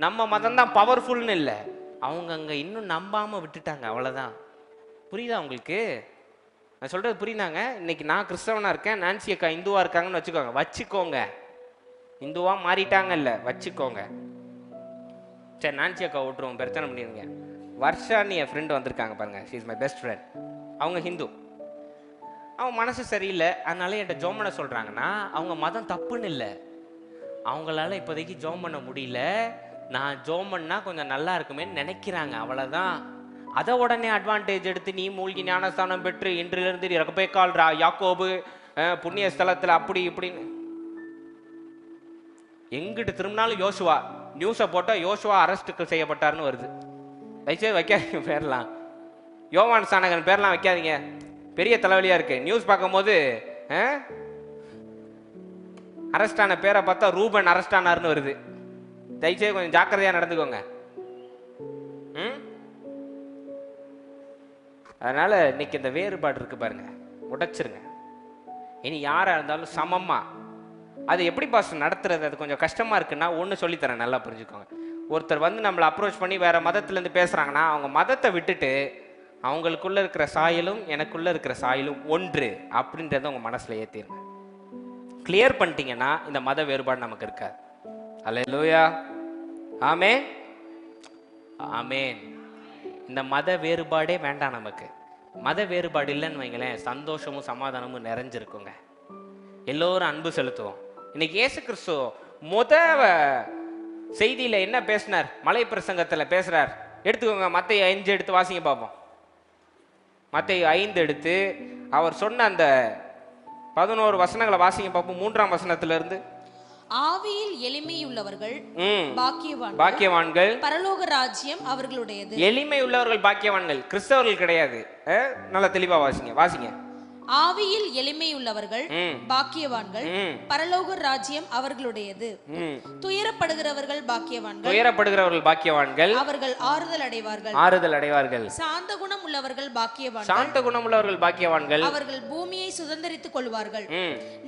நம்ம மதம் தான் பவர்ஃபுல்னு இல்லை, அவங்க அங்க இன்னும் நம்பாம விட்டுட்டாங்க, அவ்வளவுதான். புரியுதா உங்களுக்கு? நான் சொல்றது புரியுதாங்க? இன்னைக்கு நான் கிறிஸ்தவனா இருக்கேன், நான்சி அக்கா இந்துவா இருக்காங்கன்னு வச்சுக்கோங்க, இந்துவா மாறிட்டாங்க இல்ல, வச்சுக்கோங்க. சரி, நான்சி அக்கா விட்டுருவோம், பிரச்சனை பண்ணிடுங்க. வர்ஷான்னு என் ஃப்ரெண்டு வந்திருக்காங்க பாருங்க, she is my best friend. அவங்க ஹிந்து, அவன் மனசு சரியில்லை, அதனால என்கிட்ட ஜோம் பண்ண சொல்றாங்கன்னா அவங்க மதம் தப்புன்னு இல்லை, அவங்களால இப்போதைக்கு ஜோம் பண்ண முடியல, நான் ஜோம் பண்ணா கொஞ்சம் நல்லா இருக்குமேன்னு நினைக்கிறாங்க, அவ்வளவுதான். அதை உடனே அட்வான்டேஜ் எடுத்து நீ மூழ்கி ஞானஸ்தானம் பெற்று இன்றிலிருந்து ரகபேக்கால் யாக்கோபு புண்ணிய ஸ்தலத்தில் அப்படி இப்படின்னு எங்கிட்டு திரும்பினாலும் யோசுவா நியூஸை போட்டால் யோசுவா அரெஸ்ட்டுக்கு செய்யப்பட்டார்னு வருது. தயவுசெய்து வைக்காதீங்க பேர்லாம், யோவான் ஸ்நானகன் பேர்லாம் வைக்காதீங்க, பெரிய தலைவலியா இருக்கு. நியூஸ் பார்க்கும்போது அரெஸ்ட் ஆன பேரை பார்த்தா ரூபன் அரெஸ்ட் ஆனார்னு வருது. தயவுசெய்து கொஞ்சம் ஜாக்கிரதையா நடந்துக்கோங்க. அதனால இன்னைக்கு இந்த வேறுபாடு இருக்கு பாருங்க, உடைச்சிருங்க. இனி யாரா இருந்தாலும் சமமா. அது எப்படி பாஸ்டர் நடத்துறது? அது கொஞ்சம் கஷ்டமா இருக்குன்னா ஒன்று சொல்லித்தரேன், நல்லா புரிஞ்சுக்கோங்க. ஒருத்தர் வந்து நம்மளை அப்ரோச் பண்ணி வேற மதத்திலேருந்து பேசுறாங்கன்னா அவங்க மதத்தை விட்டுட்டு அவங்களுக்குள்ள இருக்கிற சாயலும் எனக்குள்ள இருக்கிற சாயலும் ஒன்று அப்படின்றத உங்க மனசுல ஏத்திருங்க. கிளியர் பண்ணிட்டீங்கன்னா இந்த மத வேறுபாடு நமக்கு இருக்காது. அல்லேலூயா, ஆமென், ஆமென். இந்த மத வேறுபாடே வேண்டாம் நமக்கு. மத வேறுபாடு இல்லைன்னு வைங்களேன், சந்தோஷமும் சமாதானமும் நிறைஞ்சிருக்குங்க. எல்லோரும் அன்பு செலுத்துவோம். இன்னைக்கு இயேசு கிறிஸ்து செய்தியில என்ன பேசினார்? மலை பிரசங்கத்துல பேசுறார். எடுத்துக்கோங்க, மத்தேயு 5 எடுத்து வாசிங்க பார்ப்போம். மத்தேயு 5 எடுத்து அவர் சொன்ன அந்த 11 வசனங்களை வாசிங்க பார்ப்போம். 3ஆம் வசனத்துல இருந்து. ஆவியில் எளிமையுள்ளவர்கள் பாக்கியவான்கள், பரலோக ராஜ்யம் அவர்களுடையது. எளிமையுள்ளவர்கள் பாக்கியவான்கள், கிறிஸ்தவர்கள் கிடையாது. நல்லா தெளிவா வாசிங்க. ஆவியில் எளிமையுள்ளவர்கள் பாக்கியவான்கள், பரலோக ராஜ்யம் அவர்களுடையது. துயரப்படுகிறவர்கள் பாக்கியவான்கள், அவர்கள் ஆறுதல் அடைவார்கள். சாந்த குணம் உள்ளவர்கள் பாக்கியவான்கள், அவர்கள் பூமியை சுதந்தரித்துக் கொள்வார்கள்.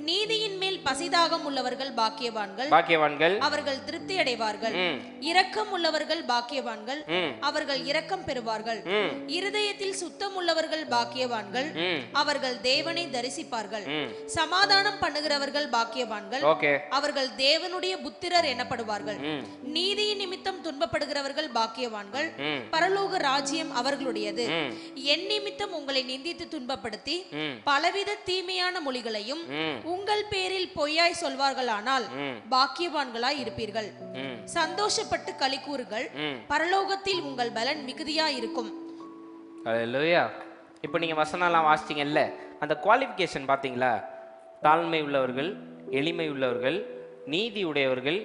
நீதியின் மேல் பசிதாகம் உள்ளவர்கள் பாக்கியவான்கள், அவர்கள் திருப்தி அடைவார்கள். இரக்கம் உள்ளவர்கள் பாக்கியவான்கள், அவர்கள் இரக்கம் பெறுவார்கள். இருதயத்தில் சுத்தம் உள்ளவர்கள் பாக்கியவான்கள், அவர்கள் தேவனை தரிசிப்பார்கள். சமாதானம் பண்ணுகிறவர்கள் பாக்கியவான்கள், அவர்கள் தேவனுடைய புத்திரர் எனப்படுவார்கள். நீதியின் நிமித்தம் துன்பப்படுகிறவர்கள் பாக்கியவான்கள், பரலோக ராஜ்யம் அவர்களுடையது. என் நிமித்தம் உங்களை நிந்தித்து துன்பப்படுத்தி பலவித தீமையான மொழிகளையும் உங்கள் பேரில் பொய்யாய் சொல்வார்களானால் பாக்கியவான்களாய் இருப்பீர்கள். சந்தோஷப்பட்டு களி கூறுங்கள், பரலோகத்தில் உங்கள் பலன் மிகுதியாய் இருக்கும். அல்லேலூயா. இப்போ நீங்க வசனம்லாம் வாசிச்சீங்கல்ல, அந்த குவாலிஃபிகேஷன் பார்த்தீங்களா? தாழ்மை உள்ளவர்கள், எளிமை உள்ளவர்கள், நீதி உடையவர்கள்,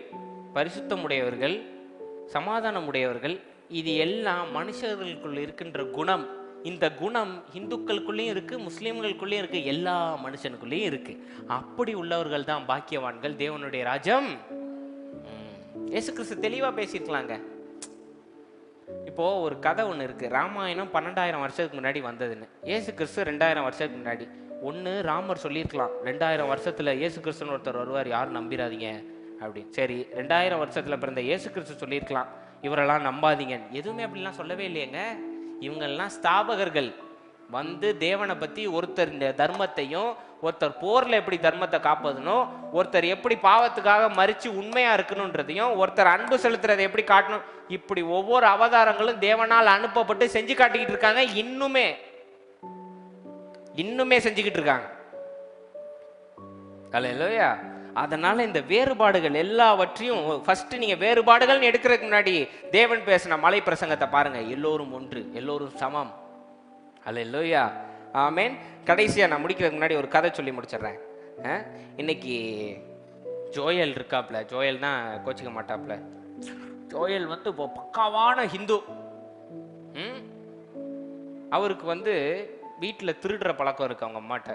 பரிசுத்தம் உடையவர்கள், சமாதானம் உடையவர்கள், இது எல்லாம் மனுஷர்களுக்குள்ள இருக்கின்ற குணம். இந்த குணம் இந்துக்களுக்குள்ளேயும் இருக்கு, முஸ்லீம்களுக்குள்ளேயும் இருக்கு, எல்லா மனுஷனுக்குள்ளேயும் இருக்கு. அப்படி உள்ளவர்கள் தான் பாக்கியவான்கள், தேவனுடைய ராஜ்யம். இயேசு கிறிஸ்து தெளிவா பேசியிருக்கலாங்க. இப்போ ஒரு கதை ஒன்று இருக்கு. ராமாயணம் 12,000 வருஷத்துக்கு முன்னாடி வந்ததுன்னு, இயேசு கிறிஸ்து 2000 வருஷத்துக்கு முன்னாடி. ஒன்று ராமர் சொல்லியிருக்கலாம், 2000 வருஷத்துல இயேசு கிறிஸ்துன்னு ஒருத்தர் வருவார், யாரும் நம்பிடாதீங்க அப்படின்னு. சரி, 2000 வருஷத்துல பிறந்த இயேசு கிறிஸ்து சொல்லியிருக்கலாம், இவரெல்லாம் நம்பாதீங்க. எதுவுமே அப்படிலாம் சொல்லவே இல்லையேங்க. இவங்கெல்லாம் ஸ்தாபகர்கள், வந்து தேவனை பத்தி ஒருத்தர் இந்த தர்மத்தையும், ஒருத்தர் போர்ல எப்படி தர்மத்தை காப்பதுனோ, ஒருத்தர் எப்படி பாவத்துக்காக மறிச்சு உண்மையா இருக்கணும்ன்றதையும், ஒருத்தர் அன்பு செலுத்துறதை எப்படி காட்டணும், இப்படி ஒவ்வொரு அவதாரங்களும் தேவனால் அனுப்பப்பட்டு செஞ்சு காட்டிக்கிட்டு இருக்காங்க. இன்னுமே செஞ்சுக்கிட்டு இருக்காங்க. அல்லேலூயா. அதனால இந்த வேறுபாடுகள் எல்லாவற்றையும் ஃபர்ஸ்ட் நீங்க வேறுபாடுகள் எடுக்கிறதுக்கு முன்னாடி தேவன் பேசின மலை பிரசங்கத்தை பாருங்க. எல்லோரும் ஒன்று, எல்லோரும் சமம். அல்லேலூயா. ஆமென். கடைசியா நான் முடிக்கிறதுக்கு முன்னாடி ஒரு கதை சொல்லி முடிச்சிடுறேன். இன்னைக்கு ஜோயல் இருக்காப்ல, ஜோயல் தான் கோச்சிக்க மாட்டாப்ல. ஜோயல் வந்து பக்காவான ஹிந்து. அவருக்கு வந்து வீட்டில் திருடுற பழக்கம் இருக்கு அவங்க அம்மாட்ட.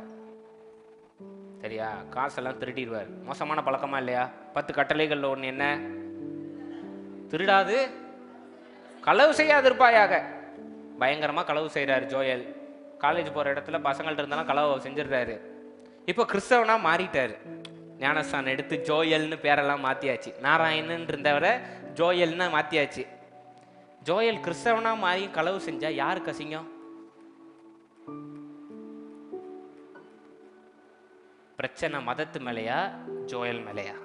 சரியா? காசெல்லாம் திருடிடுவார். மோசமான பழக்கமா இல்லையா? 10 கட்டளைகள்ல ஒன்று என்ன? திருடாது, களவு செய்யாது இருப்பாயாக. பயங்கரமா களவு செய்யறாரு ஜோயல். காலேஜ் போற இடத்துல பசங்கள்ட்ட இருந்தாலும் களவு செஞ்சிடுறாரு. இப்போ கிறிஸ்தவனா மாறிட்டாரு. ஞானஸ்தானம் எடுத்து ஜோயல்னு பேரெல்லாம் மாத்தியாச்சு. நாராயணன் இருந்தவரை ஜோயல்னு மாத்தியாச்சு. ஜோயல் கிறிஸ்தவனா மாறி களவு செஞ்சா யாருக்கு அசிங்கம்? பிரச்சனை மதத்து மேலையா, ஜோயல் மேலையா?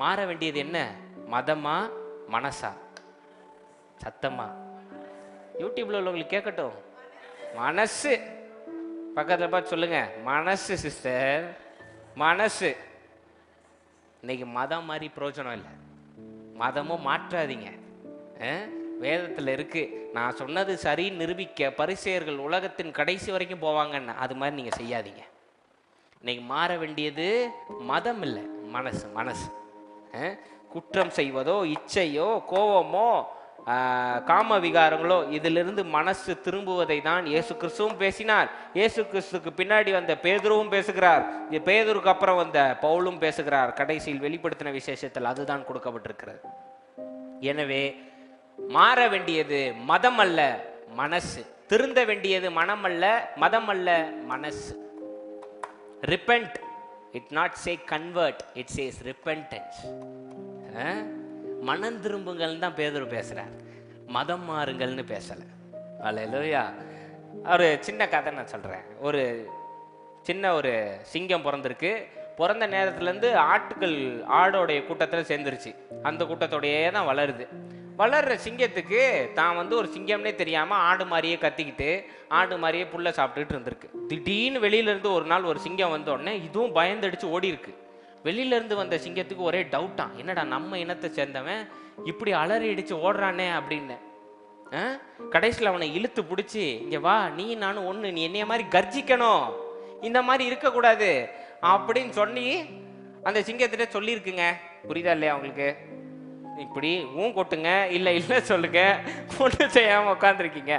மாற வேண்டியது என்ன? மதமா, மனசா? சத்தமா யூடியூப்ல உள்ளவங்களுக்கு கேட்கட்டும். மனசு. பக்கத்துல பார்த்து சொல்லுங்க, மனசு சிஸ்டர், மனசு. இன்னைக்கு மதம் மாதிரி பிரயோஜனம் இல்லை. மதமும் மாற்றாதீங்க. வேதத்துல இருக்கு, நான் சொன்னது சரி நிரூபிக்க பரிசேயர்கள் உலகத்தின் கடைசி வரைக்கும் போவாங்கன்னு. அது மாதிரி நீங்க செய்யாதீங்க. இன்னைக்கு மாற வேண்டியது மதம் இல்லை, மனசு. மனசு. குற்றம் செய்வதோ, இச்சையோ, கோபமோ, காம விகாரங்களோ, இதிலிருந்து மனசு திரும்புவதை தான் இயேசு கிறிஸ்துவும் பேசினார். இயேசு கிறிஸ்துக்கு பின்னாடி வந்த பேதுருவும் பேசுகிறார். பேதுருக்கு அப்புறம் வந்த பவுலும் பேசுகிறார். கடைசியில் வெளிப்படுத்தின விசேஷத்தில் அதுதான் கொடுக்கப்பட்டிருக்கிறது. எனவே மாற வேண்டியது மதம் அல்ல, மனசு. திருந்த வேண்டியது மனம் அல்ல, மதம் அல்ல, மனசு. Repent. It not say convert, it says repentance. மனம் திரும்புங்கள் தான் பேதுரு பேசுறார், மதம் மாறுங்கள்னு பேசல. அல்லேலூயா. ஒரு சின்ன கதை நான் சொல்றேன். ஒரு சின்ன சிங்கம் பிறந்திருக்கு. பிறந்த நேரத்துலேருந்து ஆடோடைய கூட்டத்தில் சேர்ந்துருச்சு. அந்த கூட்டத்தோடையே தான் வளருது. வளர்ற சிங்கத்துக்கு தான் ஒரு சிங்கம்னே தெரியாமல் ஆடு மாதிரியே கத்திக்கிட்டு, ஆடு மாதிரியே புல்லை சாப்பிட்டுட்டு இருந்திருக்கு. திடீர்னு வெளியிலேருந்து ஒரு நாள் ஒரு சிங்கம் வந்த உடனே இதுவும் பயந்தடிச்சு ஓடி இருக்கு. வெளியிலேருந்து வந்த சிங்கத்துக்கு ஒரே டவுட்டான், என்னடா நம்ம இனத்தை சேர்ந்தவன் இப்படி அலறி அடிச்சு ஓடுறானே அப்படின்னு. கடைசியில் அவனை இழுத்து பிடிச்சி, இங்கே வா, நீ நானும் ஒன்று, நீ என்னைய மாதிரி கர்ஜிக்கணும், இந்த மாதிரி இருக்கக்கூடாது அப்படின்னு சொல்லி அந்த சிங்கத்திட்ட சொல்லியிருக்குங்க. புரியுதா இல்லையா உங்களுக்கு? இப்படி கொட்டுங்க, இல்லை இல்லை சொல்லுங்க, ஒன்றும் செய்யாமல் உட்காந்துருக்கீங்க.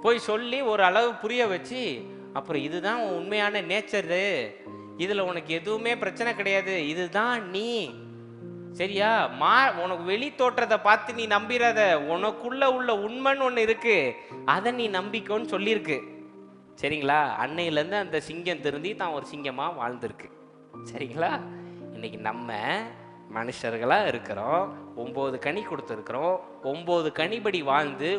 போய் சொல்லி ஒரு அளவு புரிய வச்சு, அப்புறம் இதுதான் உண்மையான நேச்சரு, இதில் உனக்கு எதுவுமே பிரச்சனை கிடையாது, இதுதான் நீ, சரியா? உனக்கு வெளி தோற்றத்தை பார்த்து நீ நம்பிடாத, உனக்குள்ள உள்ள உண்மைன்னு ஒன்று இருக்கு, அதை நீ நம்பிக்கோன்னு சொல்லியிருக்கு. சரிங்களா? அன்னையிலேருந்து அந்த சிங்கம் திருந்தி தான் ஒரு சிங்கமாக வாழ்ந்துருக்கு. சரிங்களா? இன்னைக்கு நம்ம மனுஷர்களாக இருக்கிறோம், 9 கனி கொடுத்துருக்குறோம், 9 கனிபடி வாழ்ந்து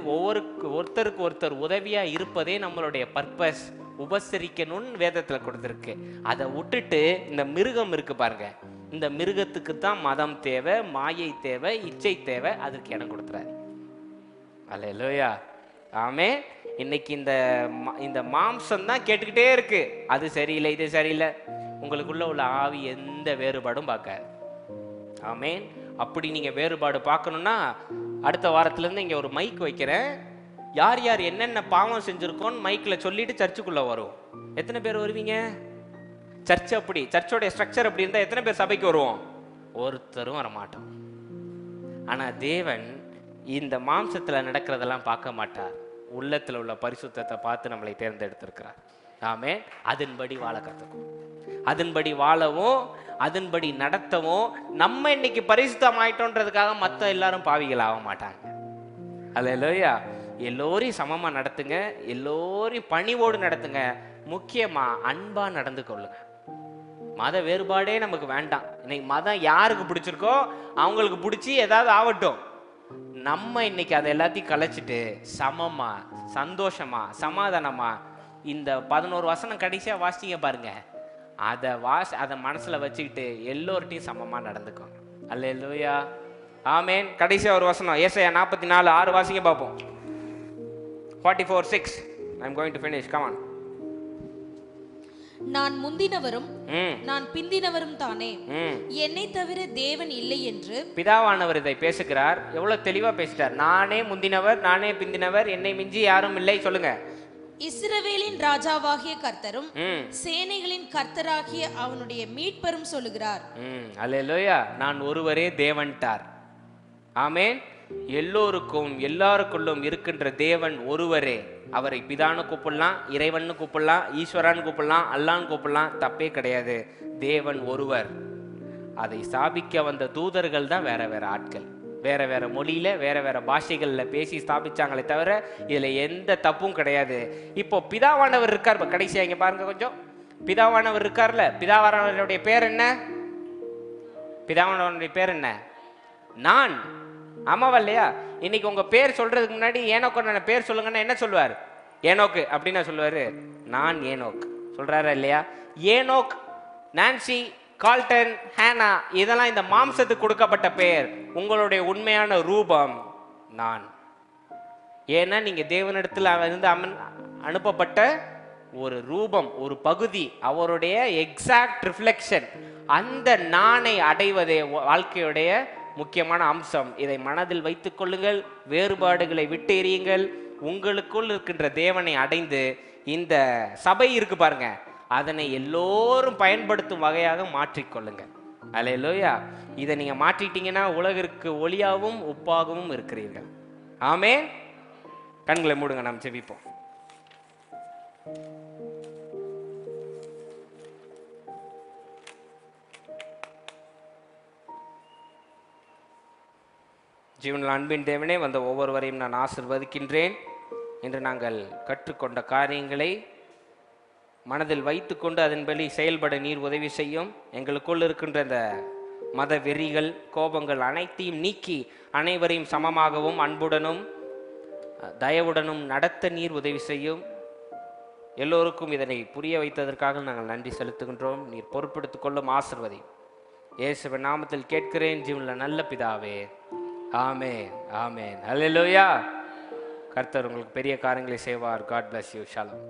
ஒருத்தருக்கு ஒருத்தர் உதவியாக இருப்பதே நம்மளுடைய பர்பஸ். உபசரிக்கணும்னு வேதத்தில் கொடுத்துருக்கு. அதை விட்டுட்டு இந்த மிருகம் இருக்கு பாருங்க, இந்த மிருகத்துக்கு தான் மதம் தேவை, மாயை தேவை, இச்சை தேவை, அதற்கு இடம் கொடுத்துறாரு. அல்லேலூயா. ஆமே. இன்னைக்கு இந்த மாம்சம் தான் கேட்டுக்கிட்டே இருக்கு, அது சரியில்லை, இது சரியில்லை. உங்களுக்குள்ள உள்ள ஆவி எந்த வேறுபாடும் பார்க்காது. ஆமேன். அப்படி நீங்க வேறுபாடு பார்க்கணும்னா அடுத்த வாரத்திலேருந்து இங்கே ஒரு மைக் வைக்கிறேன். யார் யார் என்னென்ன பாவம் செஞ்சுருக்கோன்னு மைக்கில் சொல்லிட்டு சர்ச்சுக்குள்ளே வரும். எத்தனை பேர் வருவீங்க? சர்ச் அப்படி, சர்ச்சோடைய ஸ்ட்ரக்சர் அப்படி இருந்தால் எத்தனை பேர் சபைக்கு வருவோம்? ஒருத்தரும் வரமாட்டோம். ஆனால் தேவன் இந்த மாம்சத்தில் நடக்கிறதெல்லாம் பார்க்க மாட்டார். உள்ளத்தில் உள்ள பரிசுத்தத்தை பார்த்து நம்மளை தேர்ந்தெடுத்திருக்கிறார். ஆமே. அதன்படி வாழ கற்றுக்கும், அதன்படி வாழவும், அதன்படி நடத்தவும். நம்ம இன்னைக்கு பரிசுத்தம் ஆயிட்டோன்றதுக்காக மற்ற எல்லாரும் பாவிகள் ஆக மாட்டாங்க. அல்லேலூயா. எல்லோரையும் சமமா நடத்துங்க, எல்லோரையும் பணிவோடு நடத்துங்க, முக்கியமா அன்பா நடந்து கொள்ளுங்க. மத வேறுபாடே நமக்கு வேண்டாம். இன்னைக்கு மதம் யாருக்கு பிடிச்சிருக்கோ அவங்களுக்கு பிடிச்சி ஏதாவது ஆகட்டும். நம்ம இன்னைக்கு அதை எல்லாத்தையும் கலைச்சிட்டு சமமா, சந்தோஷமா, சமாதானமா, இந்த 11 வசனம் கடைசியா வாசிங்க பாருங்க, அதை மனசுல வச்சுக்கிட்டு எல்லோர்ட்டையும் சமமா நடந்துக்கோங்க. அல்லேலூயா, ஆமேன். கடைசியா ஒரு வசனம், ஏசாயா 44:6 வாசிங்க பார்ப்போம். 44:6. I'm going to finish. Come on. நான் முந்தினவரும் நான் பிந்தினவரும் தானே, என்னை தவிர தேவன் இல்லை என்று பிதாவானவர் இதை பேசுகிறார். எவ்வளவு தெளிவா பேசிட்டார். நானே முந்தினவர், நானே பிந்தினவர், என்னை மிஞ்சி யாரும் இல்லை. சொல்லுங்க. இஸ்ரவேலின் ராஜாவாகிய கர்த்தரும் சேனைகளின் கர்த்தராகிய அவனுடைய மீட்பரும் சொல்லுகிறார். அல்லேலூயா. நான் ஒருவரே தேவன்டார். ஆமேன். எல்லோருக்கும் எல்லாருக்குள்ளும் இருக்கின்ற தேவன் ஒருவரே. அவரை பிதான்னு கூப்பிடலாம், இறைவன் கூப்பிடலாம், ஈஸ்வரான்னு கூப்பிடலாம், அல்லான்னு கூப்பிடலாம், தப்பே கிடையாது. தேவன் ஒருவர். அதை ஸ்தாபிக்க வந்த தூதர்கள் தான் வேற வேற ஆட்கள், வேற வேற மொழியில வேற வேற பாஷைகள்ல பேசி ஸ்தாபிச்சாங்களே தவிர இதுல எந்த தப்பும் கிடையாது. இப்போ பிதாவானவர் இருக்கார். கடைசியா இங்க பாருங்க கொஞ்சம். பிதாவானவர் இருக்கார்ல, பிதாவானவருடைய பேர் என்ன? பிதாவானவருடைய பேர் என்ன? நான். ஆமாவா இல்லையா? இன்னைக்கு உங்க பேர் சொல்றதுக்கு முன்னாடி ஏனோக்கு பேர் சொல்லுங்கன்னா என்ன சொல்லுவார்? ஏனோக்கு அப்படின்னு சொல்லுவாரு. நான் ஏனோக் சொல்றாரா இல்லையா? ஏனோக், நான்சி, கால்டன், ஹேனா, இதெல்லாம் இந்த மாம்சத்துக்கு கொடுக்கப்பட்ட பெயர். உங்களுடைய உண்மையான ரூபம் நான். ஏன்னா நீங்க தேவனிடத்தில் இருந்து அனுப்பப்பட்ட ஒரு ரூபம், ஒரு பகுதி, அவருடைய எக்ஸாக்ட் ரிஃப்ளெக்ஷன். அந்த நானை அடைவதே வாழ்க்கையுடைய முக்கியமான அம்சம். இதை மனதில் வைத்துக் கொள்ளுங்கள். வேறுபாடுகளை விட்டு எறியுங்கள். உங்களுக்குள் இருக்கின்ற தேவனை அடைந்து இந்த சபை இருக்கு பாருங்க, அதனை எல்லோரும் பயன்படுத்தும் வகையாக மாற்றிக்கொள்ளுங்க. அல்லேலூயா. இதை நீங்க மாற்றிட்டீங்கன்னா உலகிற்கு ஒளியாகவும் உப்பாகவும் இருக்கிறீர்கள். ஆமென். கண்களை மூடுங்க, நாம் ஜெபிப்போம். ஜீவனில் அன்பின் தேவனே, வந்த ஒவ்வொருவரையும் நான் ஆசீர்வதிக்கின்றேன். இன்று நாங்கள் கற்றுக்கொண்ட காரியங்களை மனதில் வைத்துக்கொண்டு அதன்படி செயல்பட நீர் உதவி செய்யும். எங்களுக்குள் இருக்கின்ற இந்த மத வெறிகள், கோபங்கள் அனைத்தையும் நீக்கி அனைவரையும் சமமாகவும் அன்புடனும் தயவுடனும் நடத்த நீர் உதவி செய்யும். எல்லோருக்கும் இதனை புரிய வைத்ததற்காக நாங்கள் நன்றி செலுத்துகின்றோம். நீர் பொறுப்பெடுத்துக் கொள்ளும், ஆசீர்வதி. இயேசுவின் நாமத்தில் கேட்கிறேன் ஜீவனில் நல்ல பிதாவே. ஆமென், ஆமென். அல்லேலூயா. கர்த்தர் உங்களுக்கு பெரிய காரியங்களை செய்வார். God bless you. Shalom.